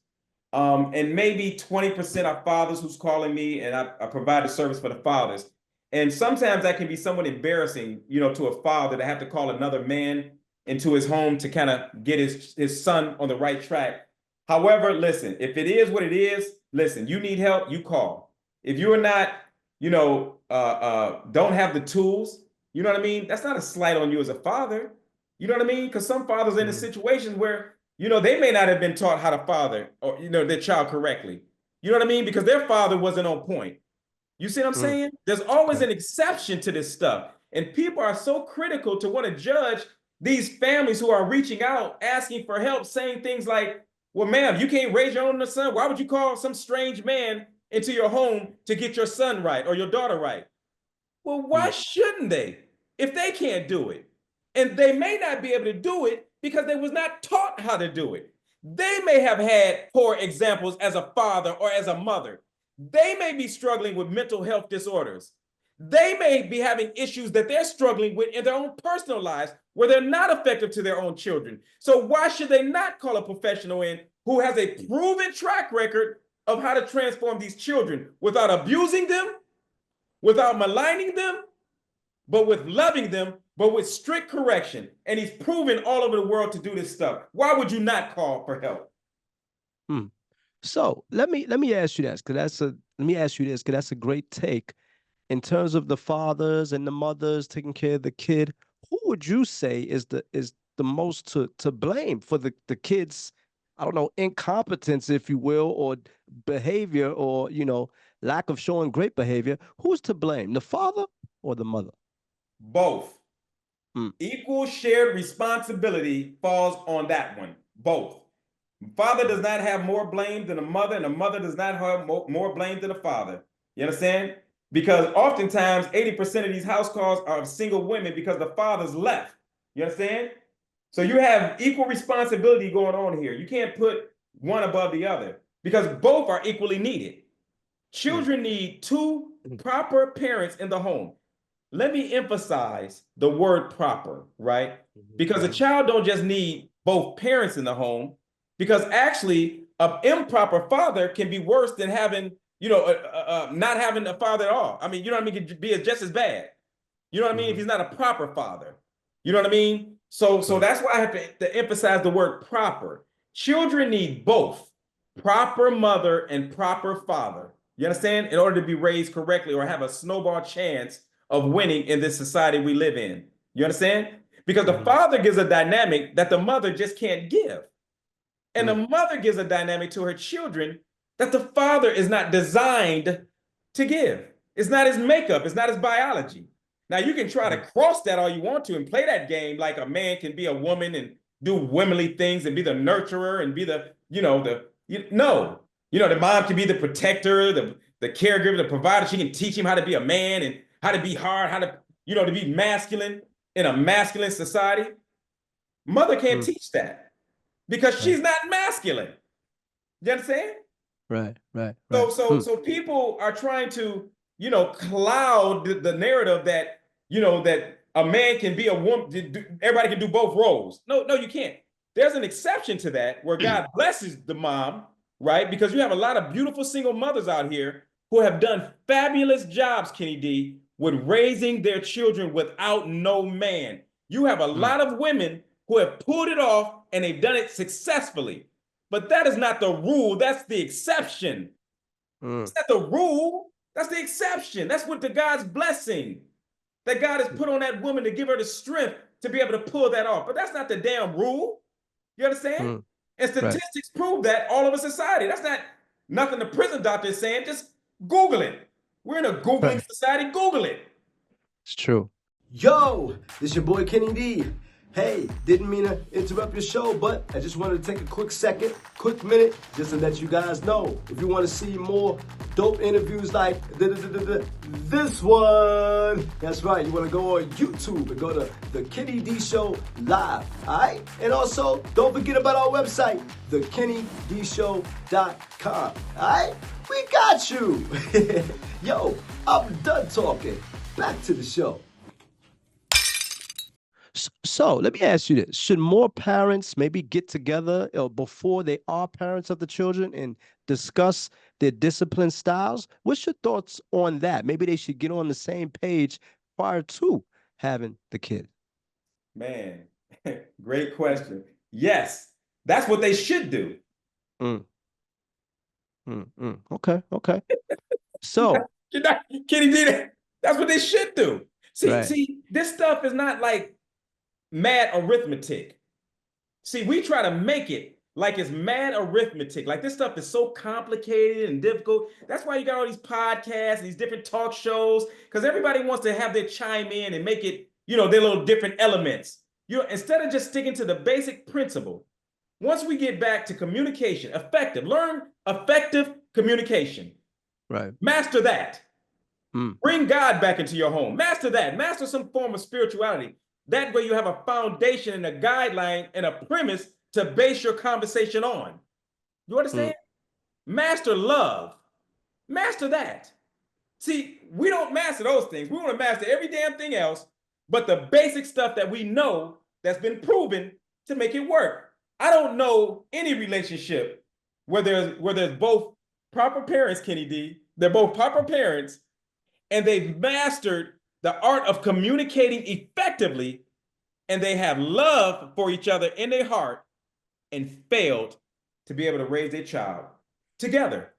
And maybe 20% are fathers who's calling me, and I provide a service for the fathers. And sometimes that can be somewhat embarrassing, to a father to have to call another man into his home to kind of get his son on the right track. However, listen, if it is what it is, listen, you need help, you call. If you're not, don't have the tools, you know what I mean? That's not a slight on you as a father. You know what I mean? Because some fathers are in a situation where, they may not have been taught how to father or, their child correctly. You know what I mean? Because their father wasn't on point. You see what I'm saying? There's always an exception to this stuff. And people are so critical to want to judge these families who are reaching out, asking for help, saying things like, well, ma'am, you can't raise your own son. Why would you call some strange man into your home to get your son right or your daughter right? Well, why shouldn't they if they can't do it? And they may not be able to do it because they was not taught how to do it. They may have had poor examples as a father or as a mother. They may be struggling with mental health disorders. They may be having issues that they're struggling with in their own personal lives where they're not effective to their own children. So why should they not call a professional in who has a proven track record of how to transform these children without abusing them, without maligning them, but with loving them, but with strict correction? And he's proven all over the world to do this stuff. Why would you not call for help? So let me ask you this, because that's a great take. In terms of the fathers and the mothers taking care of the kid, who would you say is the most to blame for the kids, I don't know, incompetence, if you will, or behavior, or lack of showing great behavior? Who's to blame, the father or the mother? Both. Equal shared responsibility falls on that one. Both. Father does not have more blame than a mother, and a mother does not have more blame than a father. You understand? Because oftentimes 80% of these house calls are of single women because the father's left. You understand? So you have equal responsibility going on here. You can't put one above the other because both are equally needed. Children need two proper parents in the home. let me emphasize the word proper, right? Because a child don't just need both parents in the home, because actually an improper father can be worse than having, not having a father at all. I mean, you know what I mean? It could be just as bad. You know what I mean? If he's not a proper father. You know what I mean? So that's why I have to emphasize the word proper. Children need both proper mother and proper father. You understand? In order to be raised correctly or have a snowball chance of winning in this society we live in. You understand? Because the father gives a dynamic that the mother just can't give. And the mother gives a dynamic to her children that the father is not designed to give. It's not his makeup, it's not his biology. Now, you can try to cross that all you want to and play that game like a man can be a woman and do womanly things and be the nurturer and be the, no. The mom can be the protector, the caregiver, the provider. She can teach him how to be a man and how to be hard, how to, to be masculine in a masculine society. Mother can't teach that because she's not masculine. You understand? Right. So people are trying to, cloud the narrative that, that a man can be a woman, everybody can do both roles. No, you can't. There's an exception to that where God blesses the mom, right? Because you have a lot of beautiful single mothers out here who have done fabulous jobs, Kenny D, with raising their children without no man. You have a lot of women who have pulled it off and they've done it successfully. But that is not the rule. That's the exception. It's not the rule. That's the exception. That's what the God's blessing that God has put on that woman to give her the strength to be able to pull that off. But that's not the damn rule. You understand? And statistics prove that all over society. That's not nothing the prison doctor is saying. Just Google it. We're in a Googling society. Google it. It's true. Yo, this your boy Kenny D. Hey, didn't mean to interrupt your show, but I just wanted to take a quick minute, just to let you guys know. If you want to see more dope interviews like this one, that's right, you want to go on YouTube and go to The Kenny D Show Live, all right? And also, don't forget about our website, thekennydshow.com, all right? We got you. Yo, I'm done talking. Back to the show. So let me ask you this. Should more parents maybe get together before they are parents of the children and discuss their discipline styles? What's your thoughts on that? Maybe they should get on the same page prior to having the kid. Man, great question. Yes, that's what they should do. Okay. So, Kenny D, that's what they should do. See, this stuff is not like mad arithmetic. See, we try to make it like it's mad arithmetic. Like this stuff is so complicated and difficult. That's why you got all these podcasts and these different talk shows, because everybody wants to have their chime in and make it, their little different elements. Instead of just sticking to the basic principle, once we get back to communication, learn effective communication. Right. Master that. Bring God back into your home. Master that. Master some form of spirituality. That way you have a foundation and a guideline and a premise to base your conversation on. You understand? Master love. Master that. See, we don't master those things. We want to master every damn thing else, but the basic stuff that we know that's been proven to make it work. I don't know any relationship where there's both proper parents, Kenny D. They're both proper parents, and they've mastered the art of communicating effectively, and they have love for each other in their heart and failed to be able to raise their child together.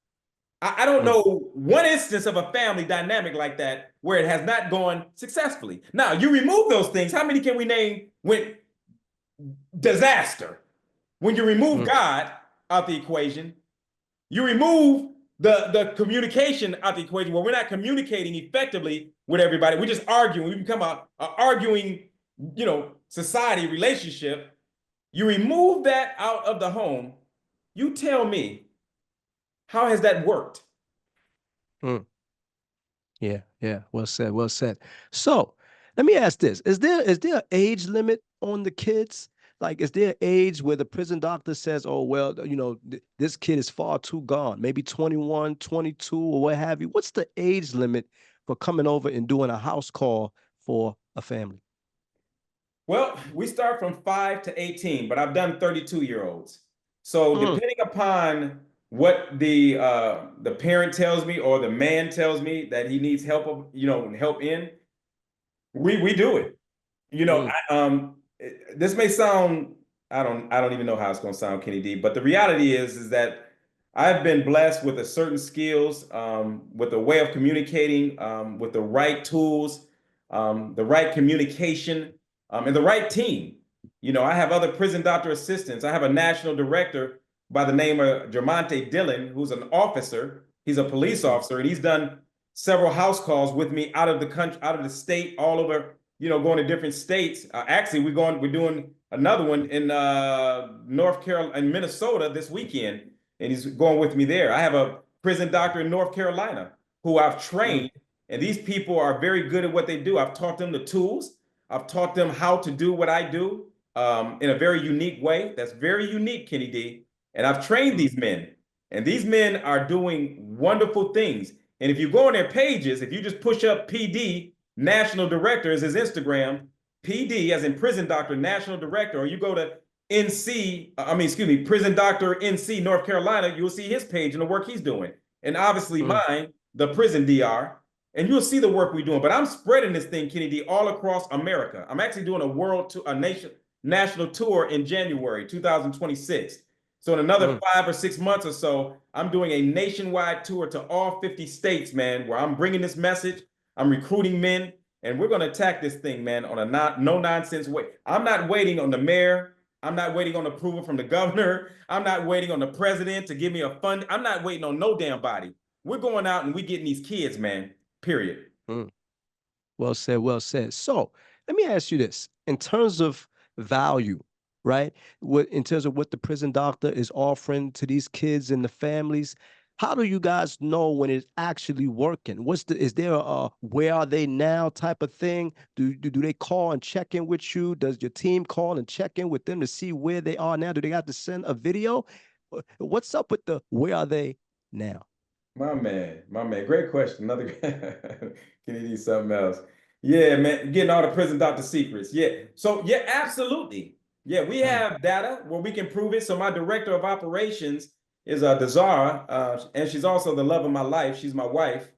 I don't know one instance of a family dynamic like that where it has not gone successfully. Now, you remove those things. How many can we name when disaster? When you remove God out the equation, you remove the communication out the equation where we're not communicating effectively with everybody. We're just arguing. We become a arguing, society relationship. You remove that out of the home. You tell me, how has that worked? Yeah. Well said. So let me ask this. Is there an age limit on the kids? Like, is there an age where the prison doctor says, oh, well, this kid is far too gone, maybe 21, 22 or what have you? What's the age limit for coming over and doing a house call for a family? Well, we start from 5 to 18, but I've done 32-year-olds. So depending upon what the parent tells me or the man tells me that he needs help, help in, we do it. This may sound, I don't even know how it's going to sound, Kenny D, but the reality is that I've been blessed with a certain skills, with a way of communicating, with the right tools, the right communication, and the right team. I have other prison doctor assistants. I have a national director by the name of Jermonte Dillon, who's an officer. He's a police officer, and he's done several house calls with me out of the country, out of the state, all over, going to different states. Actually, we're doing another one in North Carolina and Minnesota this weekend, and he's going with me there. I have a prison doctor in North Carolina who I've trained, and these people are very good at what they do. I've taught them the tools. I've taught them how to do what I do in a very unique way. That's very unique, Kenny D. And I've trained these men, and these men are doing wonderful things. And if you go on their pages, if you just push up PD, National Director is his Instagram, PD as in Prison Doctor, National Director, or you go to Prison Doctor NC, North Carolina, you'll see his page and the work he's doing. And obviously mine, the Prison DR, and you'll see the work we're doing. But I'm spreading this thing, Kenny D, all across America. I'm actually doing a national tour in January 2026. So in another 5 or 6 months or so, I'm doing a nationwide tour to all 50 states, man, where I'm bringing this message. I'm recruiting men, and we're going to attack this thing, man, on a no-nonsense way. I'm not waiting on the mayor. I'm not waiting on approval from the governor. I'm not waiting on the president to give me a fund. I'm not waiting on no damn body. We're going out and we getting these kids, man, period. Well said, well said. So let me ask you this. In terms of value, right? In terms of what the prison doctor is offering to these kids and the families, how do you guys know when it's actually working? Is there a where are they now type of thing? Do they call and check in with you? Does your team call and check in with them to see where they are now? Do they have to send a video? What's up with the where are they now? My man, great question. Another can you need something else? Yeah, man, getting all the prison doctor secrets. Yeah. So yeah, absolutely. Yeah, we have data where we can prove it. So my director of operations is Dazara, and she's also the love of my life. She's my wife,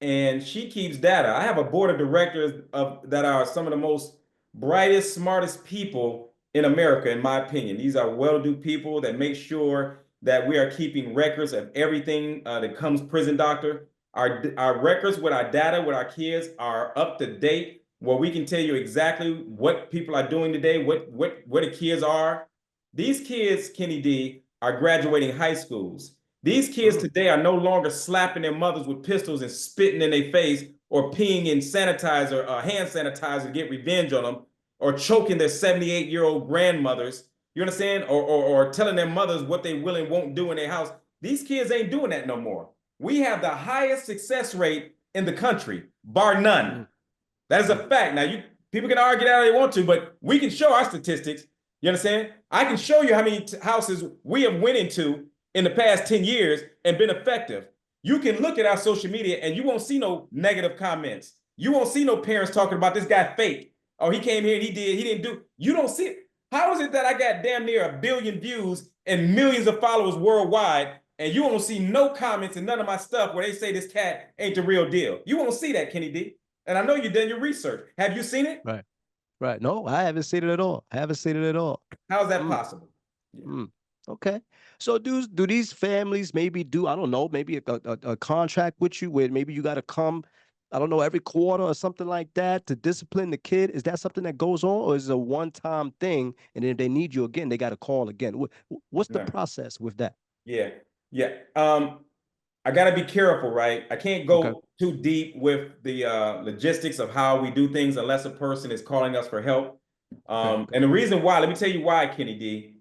and she keeps data. I have a board of directors that are some of the most brightest, smartest people in America, in my opinion. These are well-to-do people that make sure that we are keeping records of everything that comes prison doctor. Our records with our data, with our kids are up to date, where we can tell you exactly what people are doing today, where the kids are. These kids, Kenny D, are graduating high schools. These kids today are no longer slapping their mothers with pistols and spitting in their face or peeing in sanitizer, hand sanitizer to get revenge on them, or choking their 78-year-old grandmothers. You understand? Or telling their mothers what they will and won't do in their house. These kids ain't doing that no more. We have the highest success rate in the country, bar none. That is a fact. Now, people can argue that all they want to, but we can show our statistics. You understand? I can show you how many houses we have went into in the past 10 years and been effective. You can look at our social media and you won't see no negative comments. You won't see no parents talking about this guy fake. Oh, he came here and he didn't do. You don't see it. How is it that I got damn near 1 billion views and millions of followers worldwide, and you won't see no comments and none of my stuff where they say this cat ain't the real deal? You won't see that, Kenny D. And I know you've done your research. Have you seen it? Right. No, I haven't seen it at all. How is that possible? Yeah. Okay. So do these families maybe do, I don't know, maybe a contract with you where maybe you got to come, I don't know, every quarter or something like that to discipline the kid? Is that something that goes on, or is it a one-time thing, and then if they need you again, they got to call again? What's the process with that? Yeah. I got to be careful, right? I can't go too deep with the logistics of how we do things unless a person is calling us for help. And the reason why, let me tell you why, Kenny D.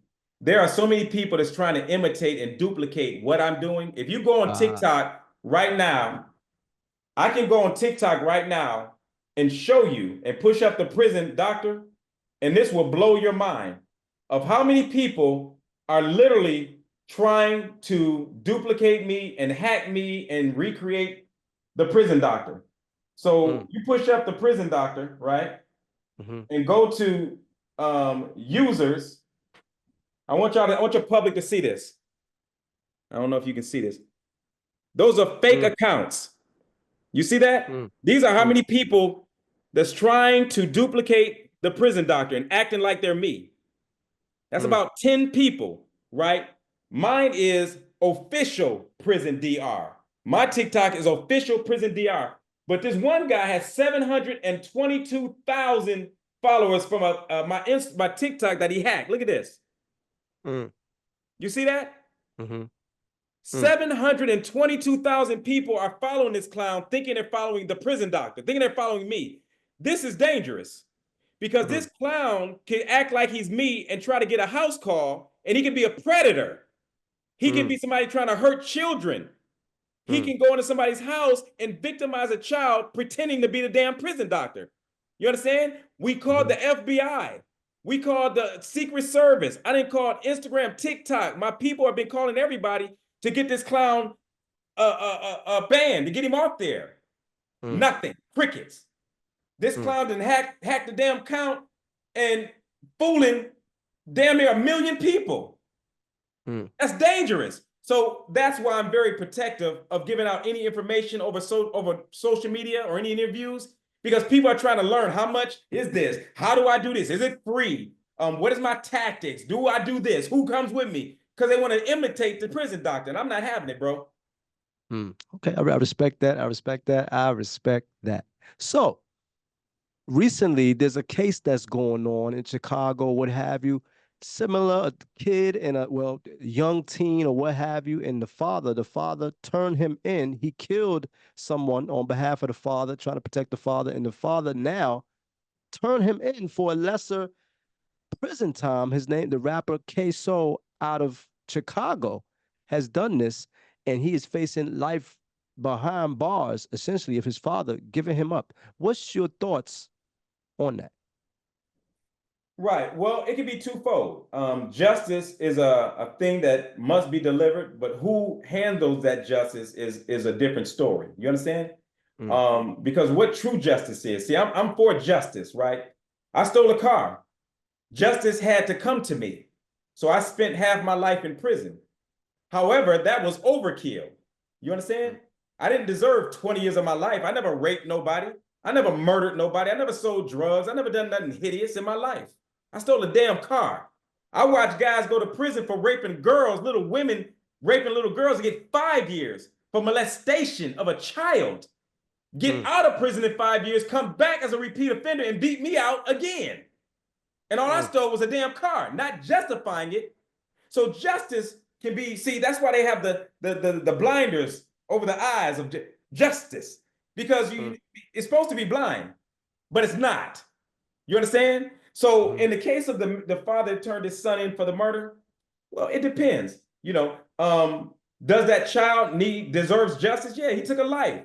There are so many people that's trying to imitate and duplicate what I'm doing. If you go on TikTok right now, I can go on TikTok right now and show you and push up the prison doctor, and this will blow your mind of how many people are literally trying to duplicate me and hack me and recreate the prison doctor. So you push up the prison doctor, right? And go to users. I want your public to see this. I don't know if you can see this. Those are fake accounts. You see that? These are how many people that's trying to duplicate the prison doctor and acting like they're me. That's about 10 people, right? Mine is official prison DR. My TikTok is official prison DR. But this one guy has 722,000 followers from my TikTok that he hacked. Look at this. You see that? 722,000 people are following this clown, thinking they're following the prison doctor, thinking they're following me. This is dangerous because this clown can act like he's me and try to get a house call, and he can be a predator. He can be somebody trying to hurt children. He can go into somebody's house and victimize a child pretending to be the damn prison doctor. You understand? We called the FBI. We called the Secret Service. I didn't call Instagram, TikTok. My people have been calling everybody to get this clown banned, to get him off there. Nothing. Crickets. This clown didn't hack the damn account and fooling damn near 1 million people. That's dangerous. So that's why I'm very protective of giving out any information over social media or any interviews, because people are trying to learn how much is this? How do I do this? Is it free? What is my tactics? Do I do this? Who comes with me? Because they want to imitate the prison doctor, and I'm not having it, bro. Okay, I respect that. I respect that. I respect that. So recently, there's a case that's going on in Chicago, what have you. Similar, a kid and a young teen or what have you, and the father turned him in. He killed someone on behalf of the father, trying to protect the father, and the father now turned him in for a lesser prison time. His name, the rapper K-So out of Chicago, has done this, and he is facing life behind bars, essentially, of his father giving him up. What's your thoughts on that? Right. Well, it can be twofold. Justice is a thing that must be delivered, but who handles that justice is a different story. You understand? Because what true justice is, see, I'm for justice, right? I stole a car. Justice had to come to me. So I spent half my life in prison. However, that was overkill. You understand? I didn't deserve 20 years of my life. I never raped nobody. I never murdered nobody. I never sold drugs. I never done nothing hideous in my life. I stole a damn car. I watch guys go to prison for raping girls, little women raping little girls, and get 5 years for molestation of a child. Get out of prison in 5 years, come back as a repeat offender and beat me out again. And all I stole was a damn car, not justifying it. So justice can be, see, that's why they have the blinders over the eyes of justice, because it's supposed to be blind, but it's not. You understand? So in the case of the father that turned his son in for the murder, well, it depends. You know, does that child deserves justice? Yeah, he took a life.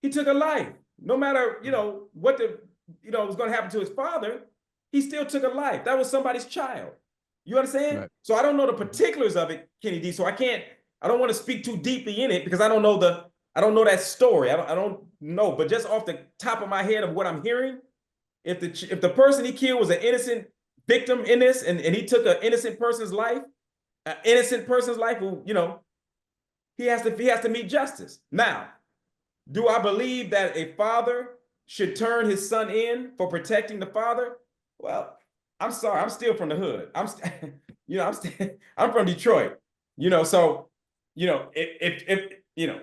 He took a life. No matter, what was going to happen to his father, he still took a life. That was somebody's child. You understand? Right. So I don't know the particulars of it, Kenny D. So I don't want to speak too deeply in it because I don't know that story. I don't know, but just off the top of my head of what I'm hearing, if the person he killed was an innocent victim in this, and he took an innocent person's life, who, he has to meet justice. Now, do I believe that a father should turn his son in for protecting the father? Well, I'm sorry, I'm still from the hood. I'm from Detroit.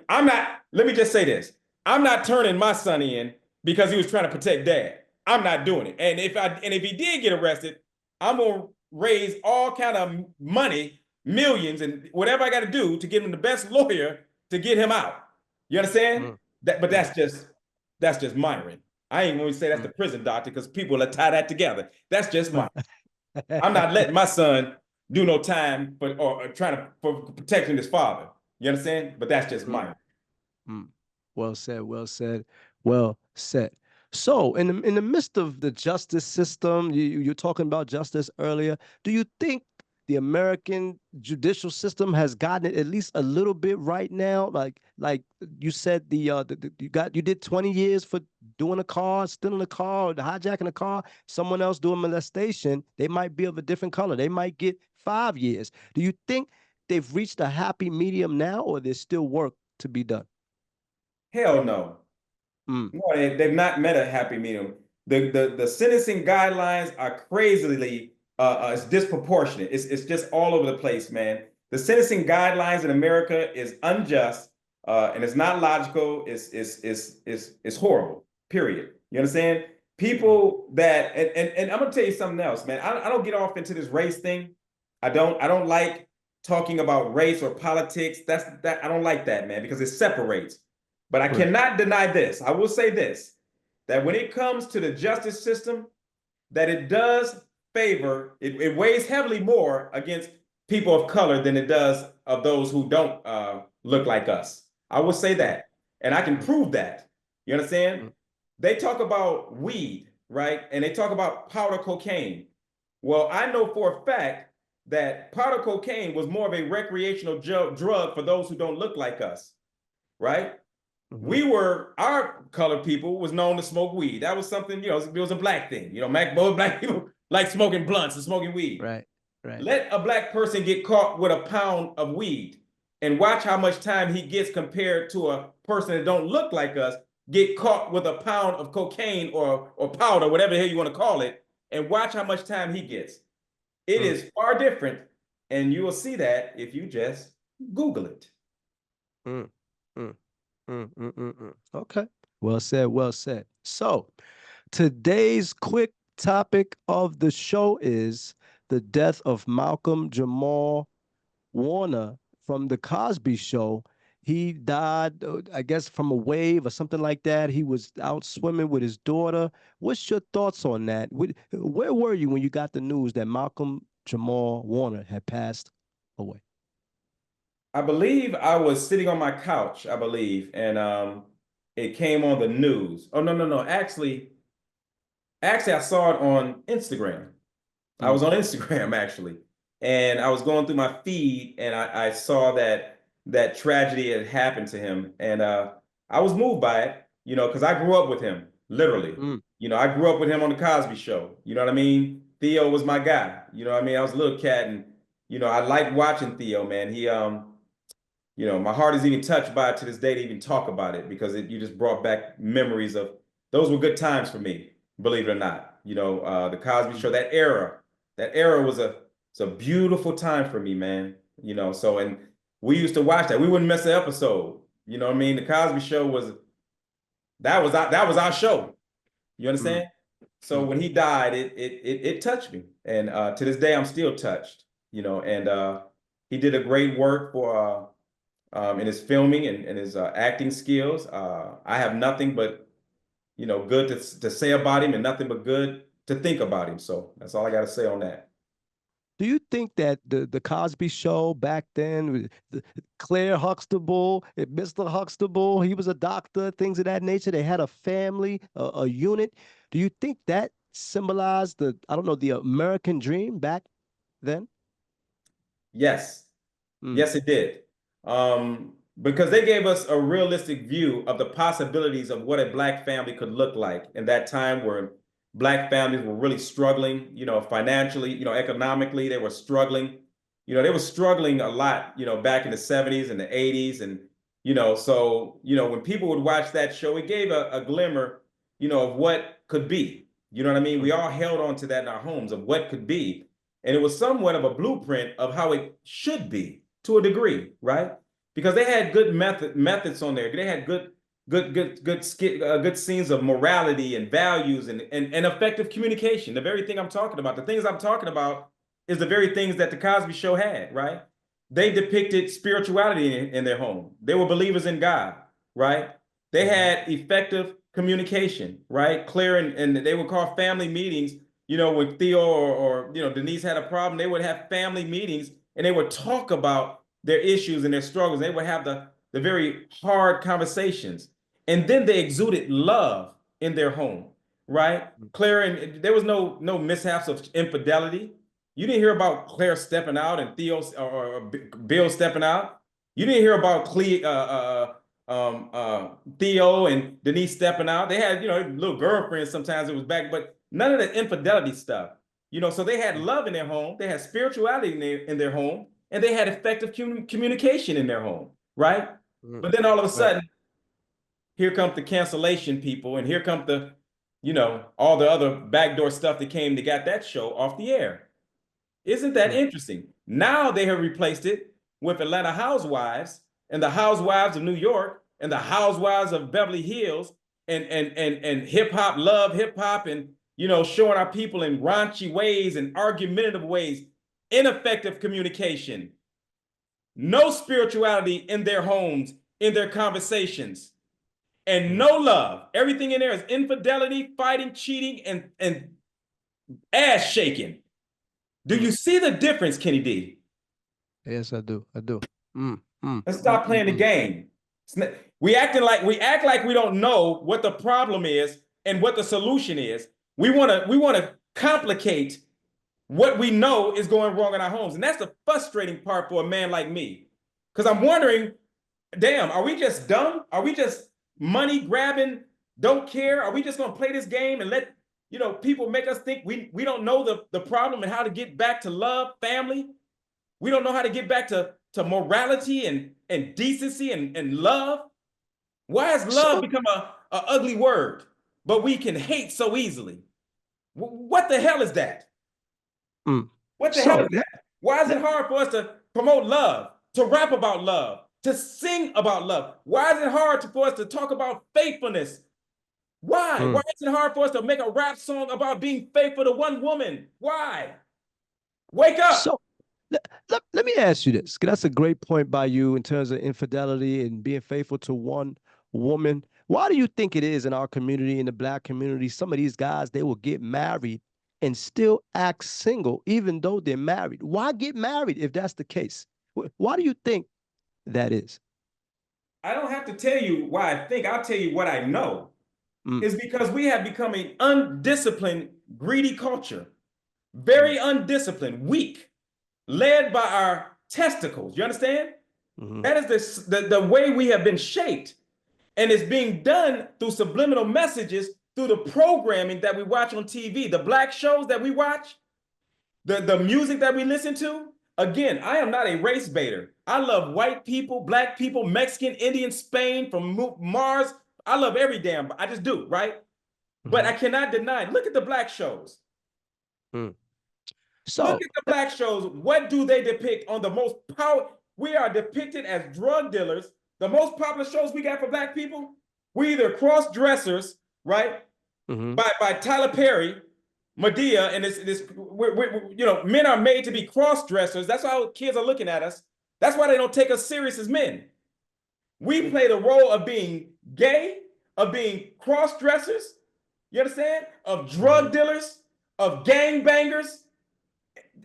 I'm not, let me just say this. I'm not turning my son in because he was trying to protect dad. I'm not doing it. And if he did get arrested, I'm gonna raise all kind of money, millions, and whatever I got to do to get him the best lawyer to get him out. You understand? But that's just Myron. I ain't going to say that's the prison doctor because people will tie that together. That's just Myron. I'm not letting my son do no time for protecting his father. You understand? But that's just Myron. Well said. Well said. Well said. So, in the midst of the justice system, you're talking about justice earlier. Do you think the American judicial system has gotten it at least a little bit right now? Like you said, you did 20 years for doing a car, stealing a car, or hijacking a car. Someone else doing molestation, they might be of a different color. They might get 5 years. Do you think they've reached a happy medium now, or there's still work to be done? Hell no. Mm, No, they've not met a happy medium. The sentencing guidelines are crazily it's disproportionate. It's just all over the place, man. The sentencing guidelines in America is unjust, and it's not logical. It's horrible. Period. You understand? People that and I'm gonna tell you something else, man. I don't get off into this race thing. I don't like talking about race or politics. I don't like that, man, because it separates. But I right. cannot deny this. I will say this, that when it comes to the justice system, that it does favor, it weighs heavily more against people of color than it does of those who don't look like us. I will say that. And I can prove that. You understand? They talk about weed, right? And they talk about powder cocaine. Well, I know for a fact that powder cocaine was more of a recreational drug for those who don't look like us, right? Our colored people was known to smoke weed. That was something, it was a black thing. Both black people like smoking blunts and smoking weed. Right, right. Let a black person get caught with a pound of weed and watch how much time he gets compared to a person that don't look like us get caught with a pound of cocaine or powder, whatever the hell you want to call it, and watch how much time he gets. It is far different, and you will see that if you just Google it. Okay. Well said, well said. So today's quick topic of the show is the death of Malcolm Jamal Warner from the Cosby Show. He died, I guess, from a wave or something like that. He was out swimming with his daughter. What's your thoughts on that? Where were you when you got the news that Malcolm Jamal Warner had passed away? I believe I was sitting on my couch, and it came on the news. Oh, no. Actually, I saw it on Instagram. I was on Instagram actually, and I was going through my feed, and I saw that tragedy had happened to him, and I was moved by it, because I grew up with him, literally. I grew up with him on the Cosby Show. You know what I mean? Theo was my guy. You know what I mean? I was a little cat, and I liked watching Theo, man. He my heart is even touched by it to this day to even talk about it, because you just brought back memories of those were good times for me, believe it or not. The Cosby Show, that era was it's a beautiful time for me, man. So, and we used to watch that. We wouldn't miss an episode. You know what I mean? The Cosby Show that was our show. You understand? So when he died, it touched me, and to this day I'm still touched. And he did a great work for in his filming and his acting skills. I have nothing but good to say about him, and nothing but good to think about him. So that's all I got to say on that. Do you think that the Cosby Show back then, Claire Huxtable, Mr. Huxtable, he was a doctor, things of that nature. They had a family, a unit. Do you think that symbolized the American dream back then? Yes. Yes, it did. Because they gave us a realistic view of the possibilities of what a Black family could look like in that time where Black families were really struggling, financially, economically. They were struggling. They were struggling a lot, back in the 70s and the 80s. And, so, when people would watch that show, it gave a glimmer, of what could be. You know what I mean? We all held on to that in our homes of what could be. And it was somewhat of a blueprint of how it should be to a degree, right? Because they had good methods on there. They had good scenes of morality and values and effective communication. The very thing I'm talking about. The things I'm talking about is the very things that the Cosby Show had, right? They depicted spirituality in their home. They were believers in God, right? They had effective communication, right? Clear, and they would call family meetings. When Theo or Denise had a problem, they would have family meetings and they would talk about their issues and their struggles. They would have the very hard conversations. And then they exuded love in their home, right? Claire, and there was no mishaps of infidelity. You didn't hear about Claire stepping out and Theo or Bill stepping out. You didn't hear about Theo and Denise stepping out. They had, little girlfriends sometimes it was back, but none of the infidelity stuff. So they had love in their home. They had spirituality in their home, and they had effective communication in their home, right? But then all of a sudden, here comes the cancellation people, and here comes the, all the other backdoor stuff that came that got that show off the air. Isn't that interesting? Now they have replaced it with Atlanta Housewives and the Housewives of New York and the Housewives of Beverly Hills and hip hop, love hip hop, and showing our people in raunchy ways and argumentative ways, ineffective communication, no spirituality in their homes, in their conversations, and no love. Everything in there is infidelity, fighting, cheating, and ass shaking. Do you see the difference, Kenny D? Yes, I do. Let's stop playing the game. We act like we don't know what the problem is and what the solution is. We want to complicate what we know is going wrong in our homes, and that's the frustrating part for a man like me. Because I'm wondering, damn, are we just dumb? Are we just money grabbing? Don't care? Are we just gonna play this game and let people make us think we don't know the problem and how to get back to love, family? We don't know how to get back to morality and decency and love. Why has love become a ugly word, but we can hate so easily? What the hell is that? What the hell is that? Why is it hard for us to promote love, to rap about love, to sing about love? Why is it hard for us to talk about faithfulness? Why? Why is it hard for us to make a rap song about being faithful to one woman? Why? Wake up. So let me ask you this, because that's a great point by you in terms of infidelity and being faithful to one woman. Why do you think it is in our community, in the Black community, some of these guys, they will get married and still act single, even though they're married? Why get married if that's the case? Why do you think that is? I don't have to tell you why I think. I'll tell you what I know. Is because we have become an undisciplined, greedy culture. Very undisciplined, weak, led by our testicles. You understand? That is the way we have been shaped. And it's being done through subliminal messages, through the programming that we watch on TV, the Black shows that we watch, the music that we listen to. Again, I am not a race baiter. I love white people, Black people, Mexican, Indian, Spain, from Mars. I love every damn, I just do, right? But I cannot deny, look at the Black shows. So look at the Black shows. What do they depict on the most power? We are depicted as drug dealers. The most popular shows we got for Black people, we're either cross-dressers, right? By Tyler Perry, Medea, and men are made to be cross-dressers. That's how kids are looking at us. That's why they don't take us serious as men. We play the role of being gay, of being cross-dressers, you understand? Of drug dealers, of gangbangers.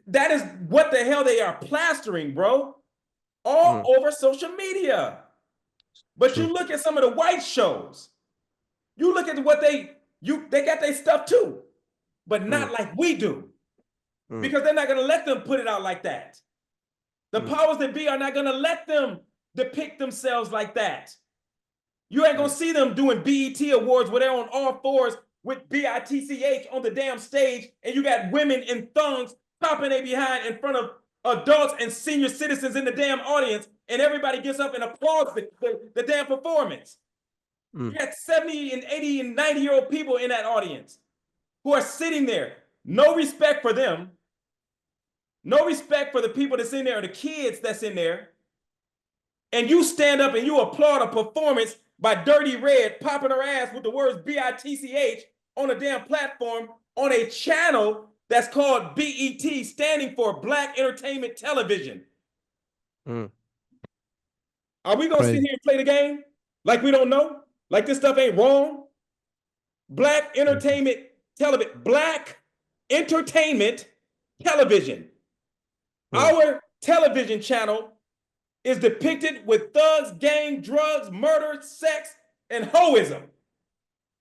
That is what the hell they are plastering, bro. All over social media. But you look at some of the white shows. You look at what they got their stuff too, but not like we do. Because they're not gonna let them put it out like that. The powers that be are not gonna let them depict themselves like that. You ain't gonna see them doing BET awards where they're on all fours with BITCH on the damn stage, and you got women in thongs popping their behind in front of adults and senior citizens in the damn audience, and everybody gets up and applauds the damn performance. You got 70 and 80 and 90-year-old people in that audience who are sitting there. No respect for them. No respect for the people that's in there, or the kids that's in there. And you stand up and you applaud a performance by Dirty Red popping her ass with the words BITCH on a damn platform on a channel that's called BET, standing for Black Entertainment Television. Are we gonna sit here and play the game like we don't know? Like this stuff ain't wrong? Black Entertainment Television. Black Entertainment Television. Our television channel is depicted with thugs, gang, drugs, murder, sex, and hoism.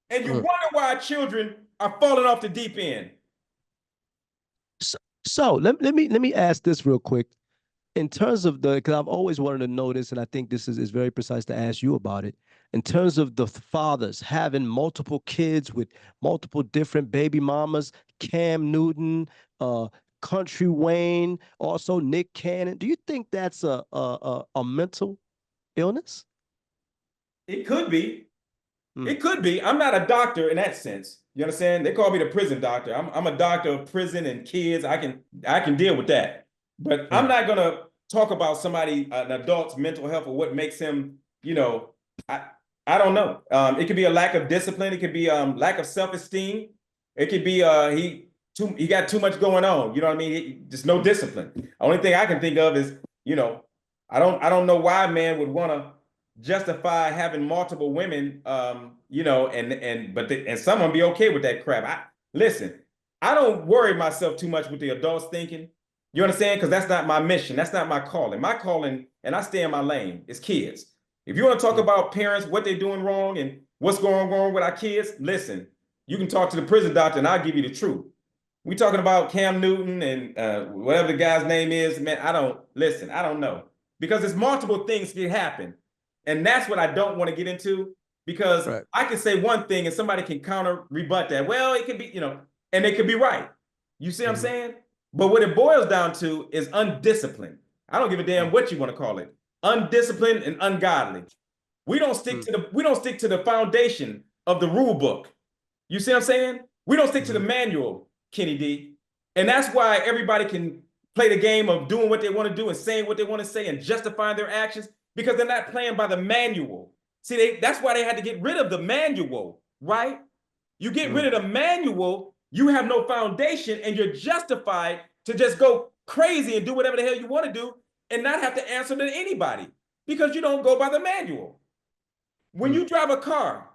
And you wonder why our children are falling off the deep end. So let me ask this real quick. In terms of the, because I've always wanted to know this, and I think this is very precise to ask you about it. In terms of the fathers having multiple kids with multiple different baby mamas, Cam Newton, uh, Country Wayne, also Nick Cannon. Do you think that's a mental illness? It could be. Mm, It could be. I'm not a doctor in that sense. You understand? They call me the prison doctor. I'm a doctor of prison and kids. I can deal with that. But I'm mm, not gonna talk about somebody, an adult's mental health or what makes him, you know, I I don't know. It could be a lack of discipline. It could be lack of self-esteem. It could be he got too much going on. You know what I mean? Just no discipline. Only thing I can think of is, you know, I don't know why a man would want to justify having multiple women, and someone be okay with that crap. Listen, I don't worry myself too much with the adults thinking. You understand? Because that's not my mission. That's not my calling. My calling, and I stay in my lane, is kids. If you want to talk mm, about parents, what they're doing wrong and what's going wrong with our kids, listen, you can talk to the prison doctor and I'll give you the truth. We talking about Cam Newton and whatever the guy's name is, man. I don't know because there's multiple things can happen, and that's what I don't want to get into because right. I can say one thing and somebody can counter rebut that. Well, it could be, and they could be right. You see what I'm Hmm. saying? But what it boils down to is undisciplined. I don't give a damn Mm, what you want to call it. Undisciplined and ungodly. mm, We don't stick to the foundation of the rule book. You see what I'm saying? We don't stick to the mm, manual, Kenny D. And that's why everybody can play the game of doing what they want to do and saying what they want to say and justifying their actions because they're not playing by the manual. See, that's why they had to get rid of the manual, right? You get rid mm, of the manual, you have no foundation, and you're justified to just go crazy and do whatever the hell you want to do and not have to answer to anybody because you don't go by the manual. When mm, you drive a car,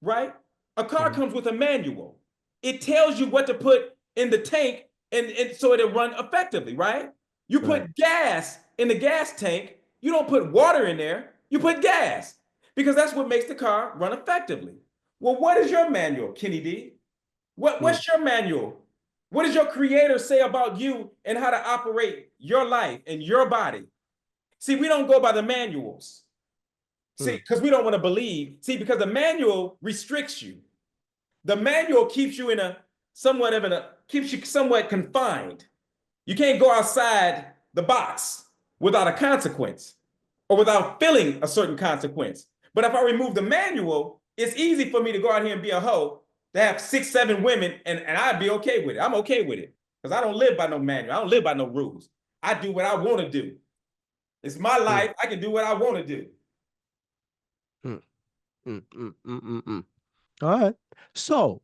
right? A car mm, comes with a manual. It tells you what to put in the tank and so it'll run effectively, right? You right. put gas in the gas tank. You don't put water in there. You put gas because that's what makes the car run effectively. Well, what is your manual, Kenny D? Mm, What's your manual? What does your creator say about you and how to operate your life and your body? See, we don't go by the manuals. See, mm, because we don't want to believe. See, because the manual restricts you. The manual keeps you keeps you somewhat confined. You can't go outside the box without a consequence or without feeling a certain consequence. But if I remove the manual, it's easy for me to go out here and be a hoe, to have 6, 7 women, and I'd be okay with it. I'm okay with it because I don't live by no manual. I don't live by no rules. I do what I want to do. It's my mm, life. I can do what I want to do. mm, All right. So,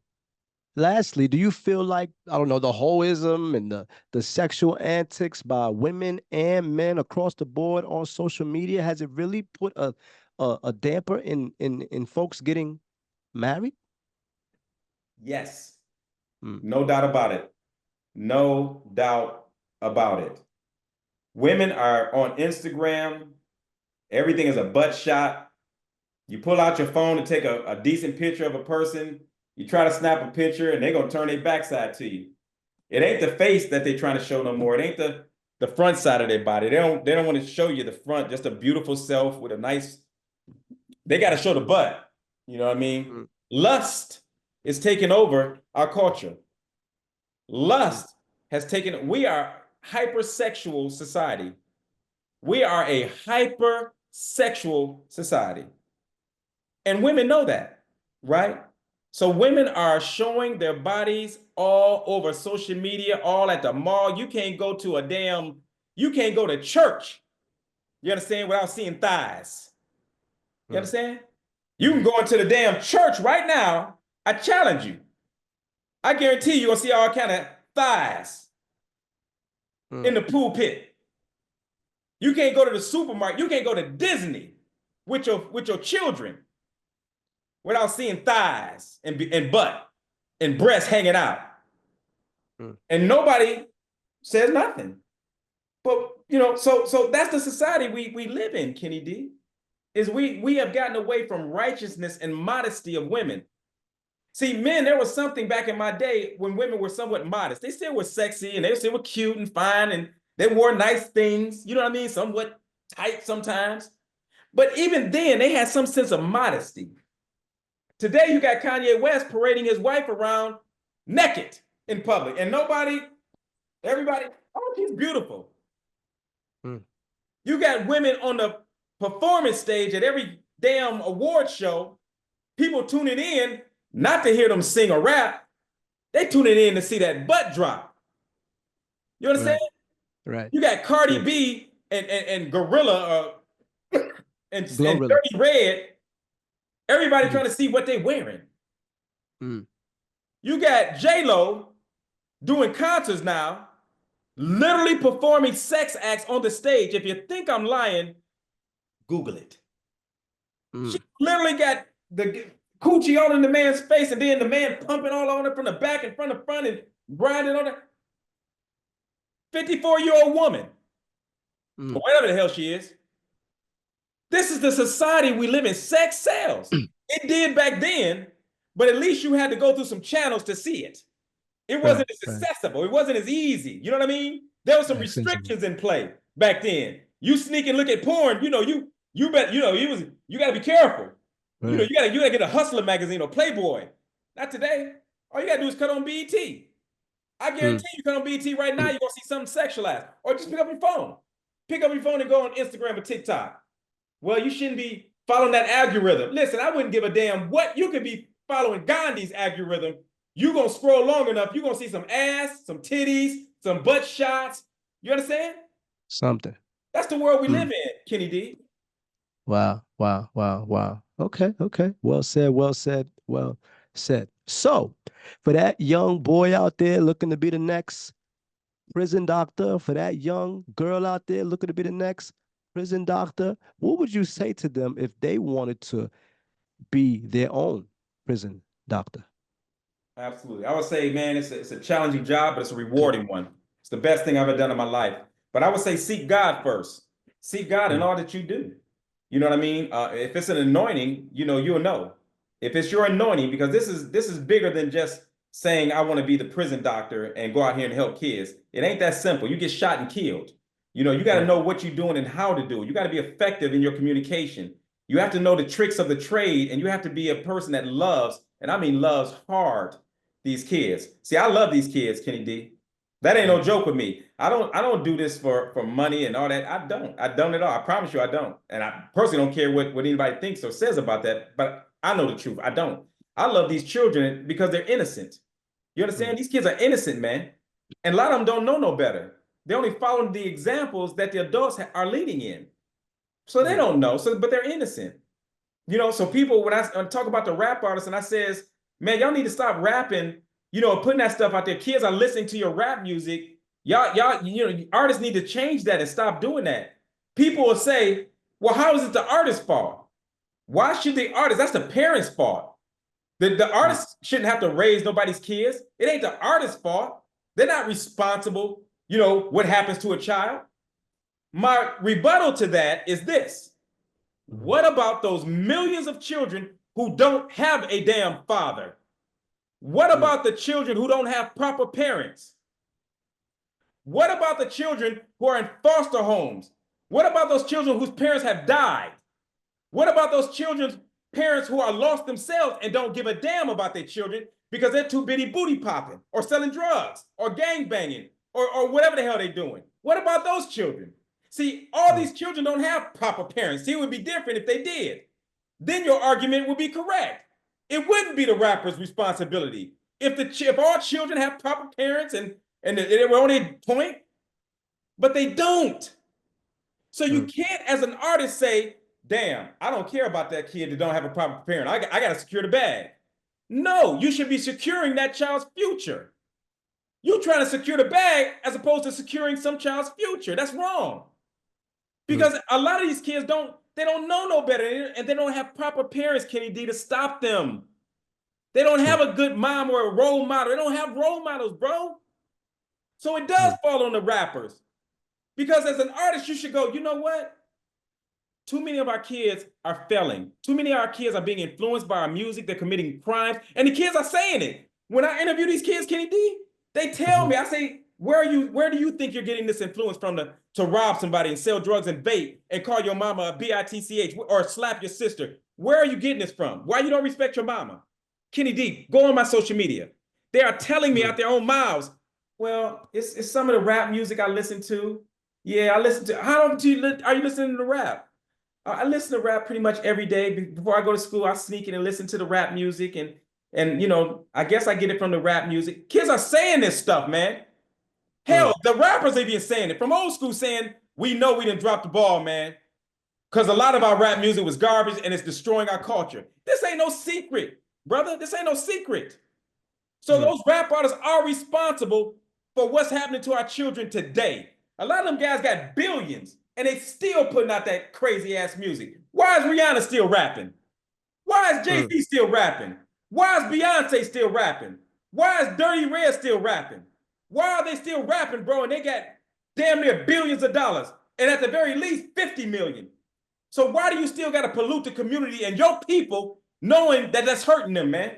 lastly, do you feel like, I don't know, the hoism and the sexual antics by women and men across the board on social media, has it really put a damper in folks getting married? Yes, Mm, no doubt about it. No doubt about it. Women are on Instagram. Everything is a butt shot. You pull out your phone to take a decent picture of a person. You try to snap a picture and they're going to turn their backside to you. It ain't the face that they're trying to show no more. It ain't the front side of their body. They don't want to show you the front, just a beautiful self with a nice, they got to show the butt. You know what I mean? mm, Lust is taking over our culture. mm, Lust has taken, we are hypersexual society. We are a hypersexual society. And women know that, right? So women are showing their bodies all over social media, all at the mall. You can't go to church, you understand, without seeing thighs. You mm, understand? You can mhm, go into the damn church right now. I challenge you. I guarantee you'll see all kind of thighs mm, in the pulpit. You can't go to the supermarket. You can't go to Disney with your children without seeing thighs and butt and breasts hanging out. mm, And nobody says nothing. But so that's the society we live in, Kenny D. Is we have gotten away from righteousness and modesty of women. See, men, there was something back in my day when women were somewhat modest. They still were sexy and they still were cute and fine and they wore nice things, you know what I mean? Somewhat tight sometimes. But even then, they had some sense of modesty. Today, you got Kanye West parading his wife around naked in public, and everybody, oh, she's beautiful. You got women on the performance stage at every damn award show, people tuning in not to hear them sing or rap, they tuning in to see that butt drop. You understand? Right. You got Cardi B and Gorilla and Dirty Red. Everybody trying to see what they're wearing. You got J-Lo doing concerts now, literally performing sex acts on the stage. If you think I'm lying, Google it. She literally got the coochie all in the man's face, and then the man pumping all on it from the back and from the front and grinding on it. 54-year-old woman, or whatever the hell she is. This is the society we live in. Sex sells. It did back then, but at least you had to go through some channels to see it. It wasn't as accessible. It wasn't as easy. You know what I mean? There were some restrictions in play back then. You sneak and look at porn, you know, you got to be careful. You know, you got to get a Hustler magazine or Playboy. Not today. All you got to do is cut on BET. I guarantee you cut on BET right now, you're going to see something sexualized. Or just pick up your phone. Pick up your phone and go on Instagram or TikTok. Well, you shouldn't be following that algorithm. Listen, I wouldn't give a damn what. You could be following Gandhi's algorithm. You're going to scroll long enough, you're going to see some ass, some titties, some butt shots. You understand? Something. That's the world we live in, Kenny D. Wow. Okay. Well said. So, for that young boy out there looking to be the next prison doctor, for that young girl out there looking to be the next prison doctor, what would you say to them if they wanted to be their own prison doctor? Absolutely. I would say, man, it's a challenging job, but it's a rewarding one. It's the best thing I've ever done in my life. But I would say seek God first. Seek God in all that you do. You know what I mean? If it's an anointing, you know, you'll know. If it's your anointing, because this is bigger than just saying I want to be the prison doctor and go out here and help kids. It ain't that simple. You get shot and killed. You know, you got to know what you're doing and how to do it. You got to be effective in your communication. You have to know the tricks of the trade, and you have to be a person that loves, and I mean loves hard, these kids. See, I love these kids, Kenny D. That ain't no joke with me. I don't do this for money and all that. I don't at all. I promise you I don't. And I personally don't care what anybody thinks or says about that, but I know the truth. I don't. I love these children because they're innocent. You understand? These kids are innocent, man. And a lot of them don't know no better. They're only following the examples that the adults are leading in. So they don't know, but they're innocent. You know, so people, when I talk about the rap artists and I says, man, y'all need to stop rapping, you know, putting that stuff out there. Kids are listening to your rap music. Y'all, you know, artists need to change that and stop doing that. People will say, well, how is it the artist's fault? Why should the artist? That's the parents' fault. The artist shouldn't have to raise nobody's kids. It ain't the artist's fault. They're not responsible, you know, what happens to a child. My rebuttal to that is this. What about those millions of children who don't have a damn father? What about the children who don't have proper parents? What about the children who are in foster homes? What about those children whose parents have died? What about those children's parents who are lost themselves and don't give a damn about their children because they're too busy booty popping or selling drugs or gang banging or whatever the hell they're doing? What about those children? See, all these children don't have proper parents. See, it would be different if they did. Then your argument would be correct. It wouldn't be the rapper's responsibility. If all children have proper parents and they were on their point, but they don't. So you can't, as an artist, say, damn, I don't care about that kid that don't have a proper parent. I got to secure the bag. No, you should be securing that child's future. You're trying to secure the bag as opposed to securing some child's future. That's wrong. Because a lot of these kids don't know no better, and they don't have proper parents, Kenny D, to stop them. They don't have a good mom or a role model. They don't have role models, bro. So it does fall on the rappers. Because as an artist, you should go, you know what? too many of our kids are failing. Too many of our kids are being influenced by our music. They're committing crimes, and the kids are saying it. When I interview these kids, Kenny D, they tell me, I say, where do you think you're getting this influence from to rob somebody and sell drugs and vape and call your mama a bitch or slap your sister? Where are you getting this from? Why you don't respect your mama? Kenny D, go on my social media. They are telling me out their own mouths, well, it's some of the rap music I listen to. Yeah, I listen to. Are you listening to rap? I listen to rap pretty much every day. Before I go to school, I sneak in and listen to the rap music. And I guess I get it from the rap music. Kids are saying this stuff, man. Hell, the rappers are even saying it. From old school saying, we know we didn't drop the ball, man. Because a lot of our rap music was garbage and it's destroying our culture. This ain't no secret, brother. This ain't no secret. So those rap artists are responsible for what's happening to our children today. A lot of them guys got billions and they still putting out that crazy ass music. Why is Rihanna still rapping? Why is Jay-Z still rapping? Why is Beyonce still rapping? Why is Dirty Red still rapping? Why are they still rapping, bro? And they got damn near billions of dollars and at the very least 50 million. So why do you still got to pollute the community and your people knowing that that's hurting them, man?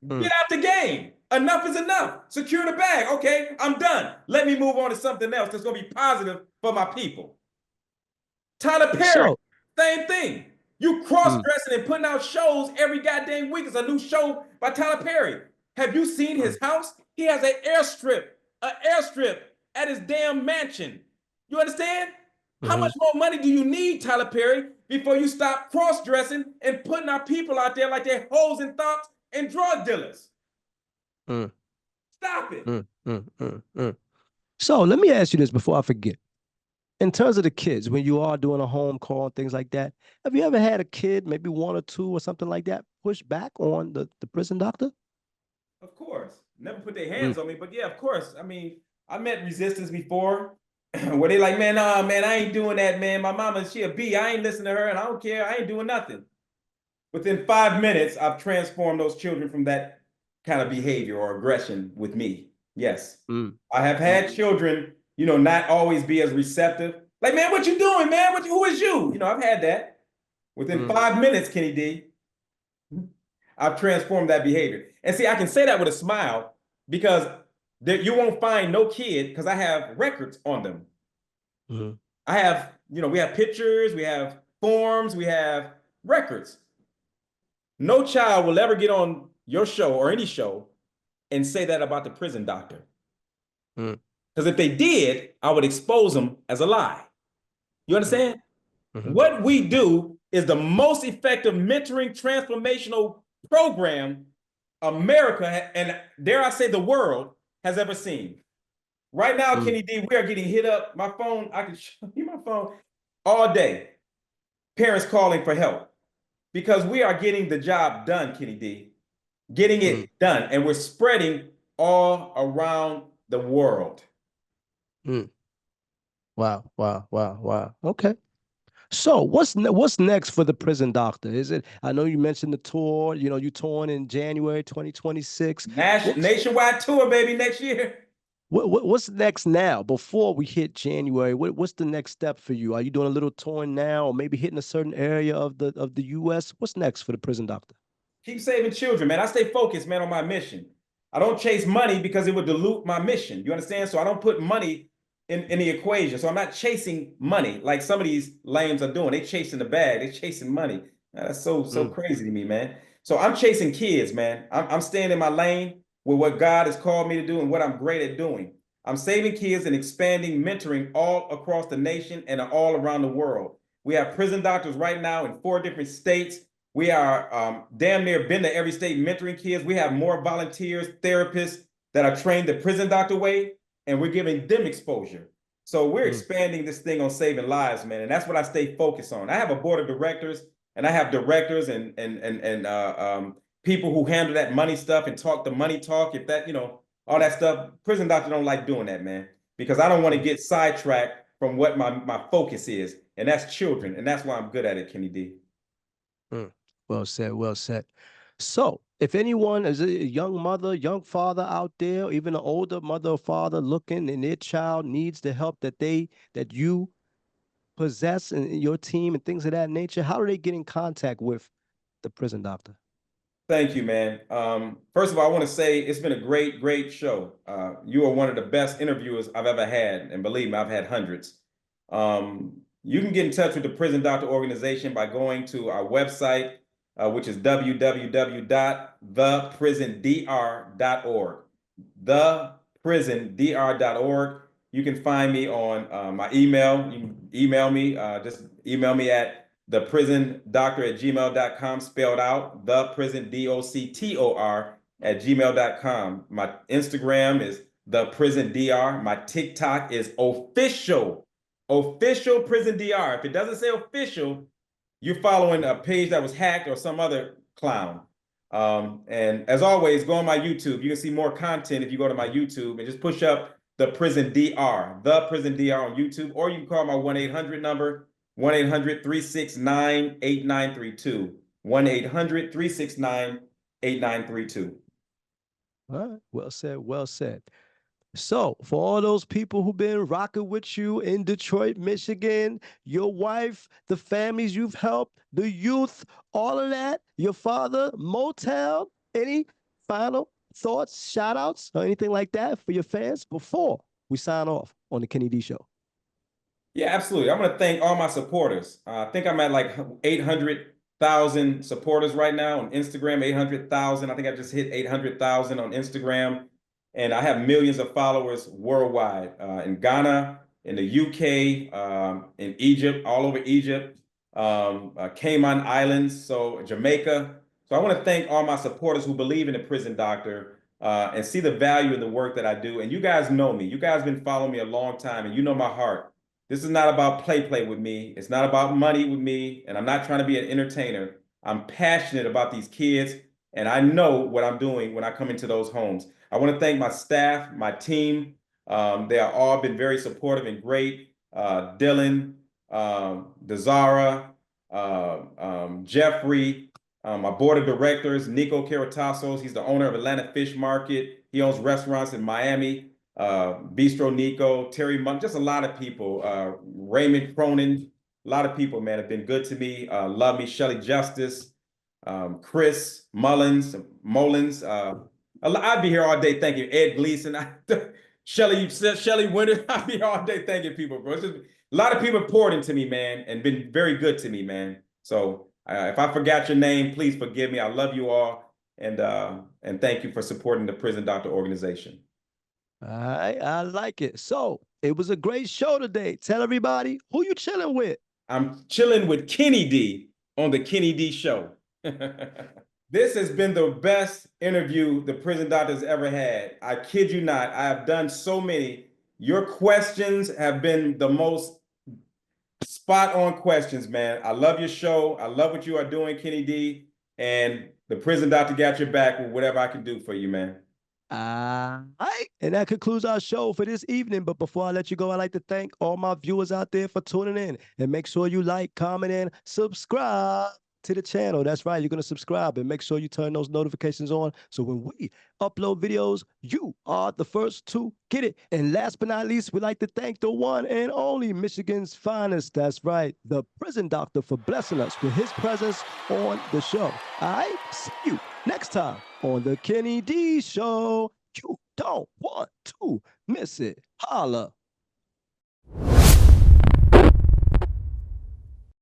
Get out the game. Enough is enough. Secure the bag. Okay, I'm done. Let me move on to something else that's going to be positive for my people. Tyler Perry, same thing. You cross-dressing and putting out shows every goddamn week. It's a new show by Tyler Perry. Have you seen his house? He has an airstrip at his damn mansion. You understand? How much more money do you need, Tyler Perry, before you stop cross-dressing and putting our people out there like they're hoes and thoughts and drug dealers? Stop it. So let me ask you this before I forget. In terms of the kids, when you are doing a home call and things like that, have you ever had a kid, maybe one or two or something like that, push back on the prison doctor? Of course. Never put their hands on me, but yeah, of course. I mean, I met resistance before where they like, man, nah, man, I ain't doing that, man. My mama, she a B. I ain't listening to her and I don't care. I ain't doing nothing. Within 5 minutes, I've transformed those children from that kind of behavior or aggression with me. Yes. I have had children, not always be as receptive. Like, man, what you doing, man? Who is you? I've had that. Within 5 minutes, Kenny D, I've transformed that behavior. And see, I can say that with a smile because you won't find no kid because I have records on them. I have, we have pictures, we have forms, we have records. No child will ever get on your show or any show and say that about the prison doctor. Because if they did, I would expose them as a lie. You understand? What we do is the most effective mentoring transformational program America, and dare I say the world, has ever seen. Right now, Kenny D, we are getting hit up. My phone, I can show you my phone all day. Parents calling for help because we are getting the job done, Kenny D. Getting it done, and we're spreading all around the world. Wow. Okay. So what's next for the prison doctor? Is it? I know you mentioned the tour. You touring in January 2026. Nationwide tour, baby, next year. What's next now? Before we hit January, what's the next step for you? Are you doing a little touring now, or maybe hitting a certain area of the U.S.? What's next for the prison doctor? Keep saving children, man. I stay focused, man, on my mission. I don't chase money because it would dilute my mission. You understand? So I don't put money in the equation. So I'm not chasing money like some of these lames are doing. They chasing the bag. They chasing money. That's so crazy to me, man. So I'm chasing kids, man. I'm staying in my lane with what God has called me to do and what I'm great at doing. I'm saving kids and expanding mentoring all across the nation and all around the world. We have prison doctors right now in 4 different states. We are damn near been to every state mentoring kids. We have more volunteers, therapists that are trained the prison doctor way, and we're giving them exposure. So we're expanding this thing on saving lives, man. And that's what I stay focused on. I have a board of directors and I have directors and people who handle that money stuff and talk the money talk. If that, all that stuff, prison doctor don't like doing that, man, because I don't want to get sidetracked from what my focus is. And that's children. And that's why I'm good at it, Kenny D. Well said. So if anyone is a young mother, young father out there, even an older mother or father looking and their child needs the help that you possess and your team and things of that nature, how do they get in contact with the prison doctor? Thank you, man. First of all, I want to say it's been a great, great show. You are one of the best interviewers I've ever had, and believe me, I've had hundreds. You can get in touch with the Prison Doctor organization by going to our website, which is www.theprisondr.org. Theprisondr.org. You can find me on my email. You can email me. Just email me at theprison.doctor@gmail.com, spelled out, theprison.doctor@gmail.com. My Instagram is theprison.dr. My TikTok is official prison DR. If it doesn't say official, you're following a page that was hacked or some other clown. And as always, go on my YouTube. You can see more content if you go to my YouTube and just push up the Prison DR on YouTube, or you can call my 1-800 number, 1-800-369-8932. 1-800-369-8932. All right, well said, well said. So, for all those people who've been rocking with you in Detroit, Michigan, your wife, the families you've helped, the youth, all of that, your father, Motown, any final thoughts, shout outs, or anything like that for your fans before we sign off on the Kenny D Show? Yeah, absolutely. I'm going to thank all my supporters. I think I'm at like 800,000 supporters right now on Instagram, 800,000. I think I just hit 800,000 on Instagram. And I have millions of followers worldwide, in Ghana, in the UK, in Egypt, all over Egypt, Cayman Islands, so Jamaica. So I want to thank all my supporters who believe in the Prison Doctor and see the value in the work that I do. And you guys know me. You guys have been following me a long time, and you know my heart. This is not about play with me. It's not about money with me, and I'm not trying to be an entertainer. I'm passionate about these kids, and I know what I'm doing when I come into those homes. I want to thank my staff, my team. They are all been very supportive and great. Dylan, Dazara, Jeffrey, my board of directors, Nico Caratasos. He's the owner of Atlanta Fish Market. He owns restaurants in Miami, Bistro Nico, Terry Monk, just a lot of people. Raymond Cronin, a lot of people, man, have been good to me. Love me. Shelly Justice, Chris Mullins. I'd be here all day thanking Ed Gleason, Shelly Winter. I'd be here all day thanking people, bro. It's just, a lot of people poured into me, man, and been very good to me, man. So if I forgot your name, please forgive me. I love you all, and thank you for supporting the Prison Doctor organization. All right, I like it. So it was a great show today. Tell everybody who you chilling with. I'm chilling with Kenny D on the Kenny D Show. This has been the best interview the Prison Doctor's ever had. I kid you not. I have done so many. Your questions have been the most spot on questions, man. I love your show. I love what you are doing, Kenny D. And the Prison Doctor got your back with whatever I can do for you, man. All right. And that concludes our show for this evening. But before I let you go, I'd like to thank all my viewers out there for tuning in. And make sure you like, comment, and subscribe to the channel. That's right. You're going to subscribe and make sure you turn those notifications on. So when we upload videos, you are the first to get it. And last but not least, we'd like to thank the one and only Michigan's finest. That's right. The Prison Doctor for blessing us with his presence on the show. All right. See you next time on the Kenny D Show. You don't want to miss it. Holla.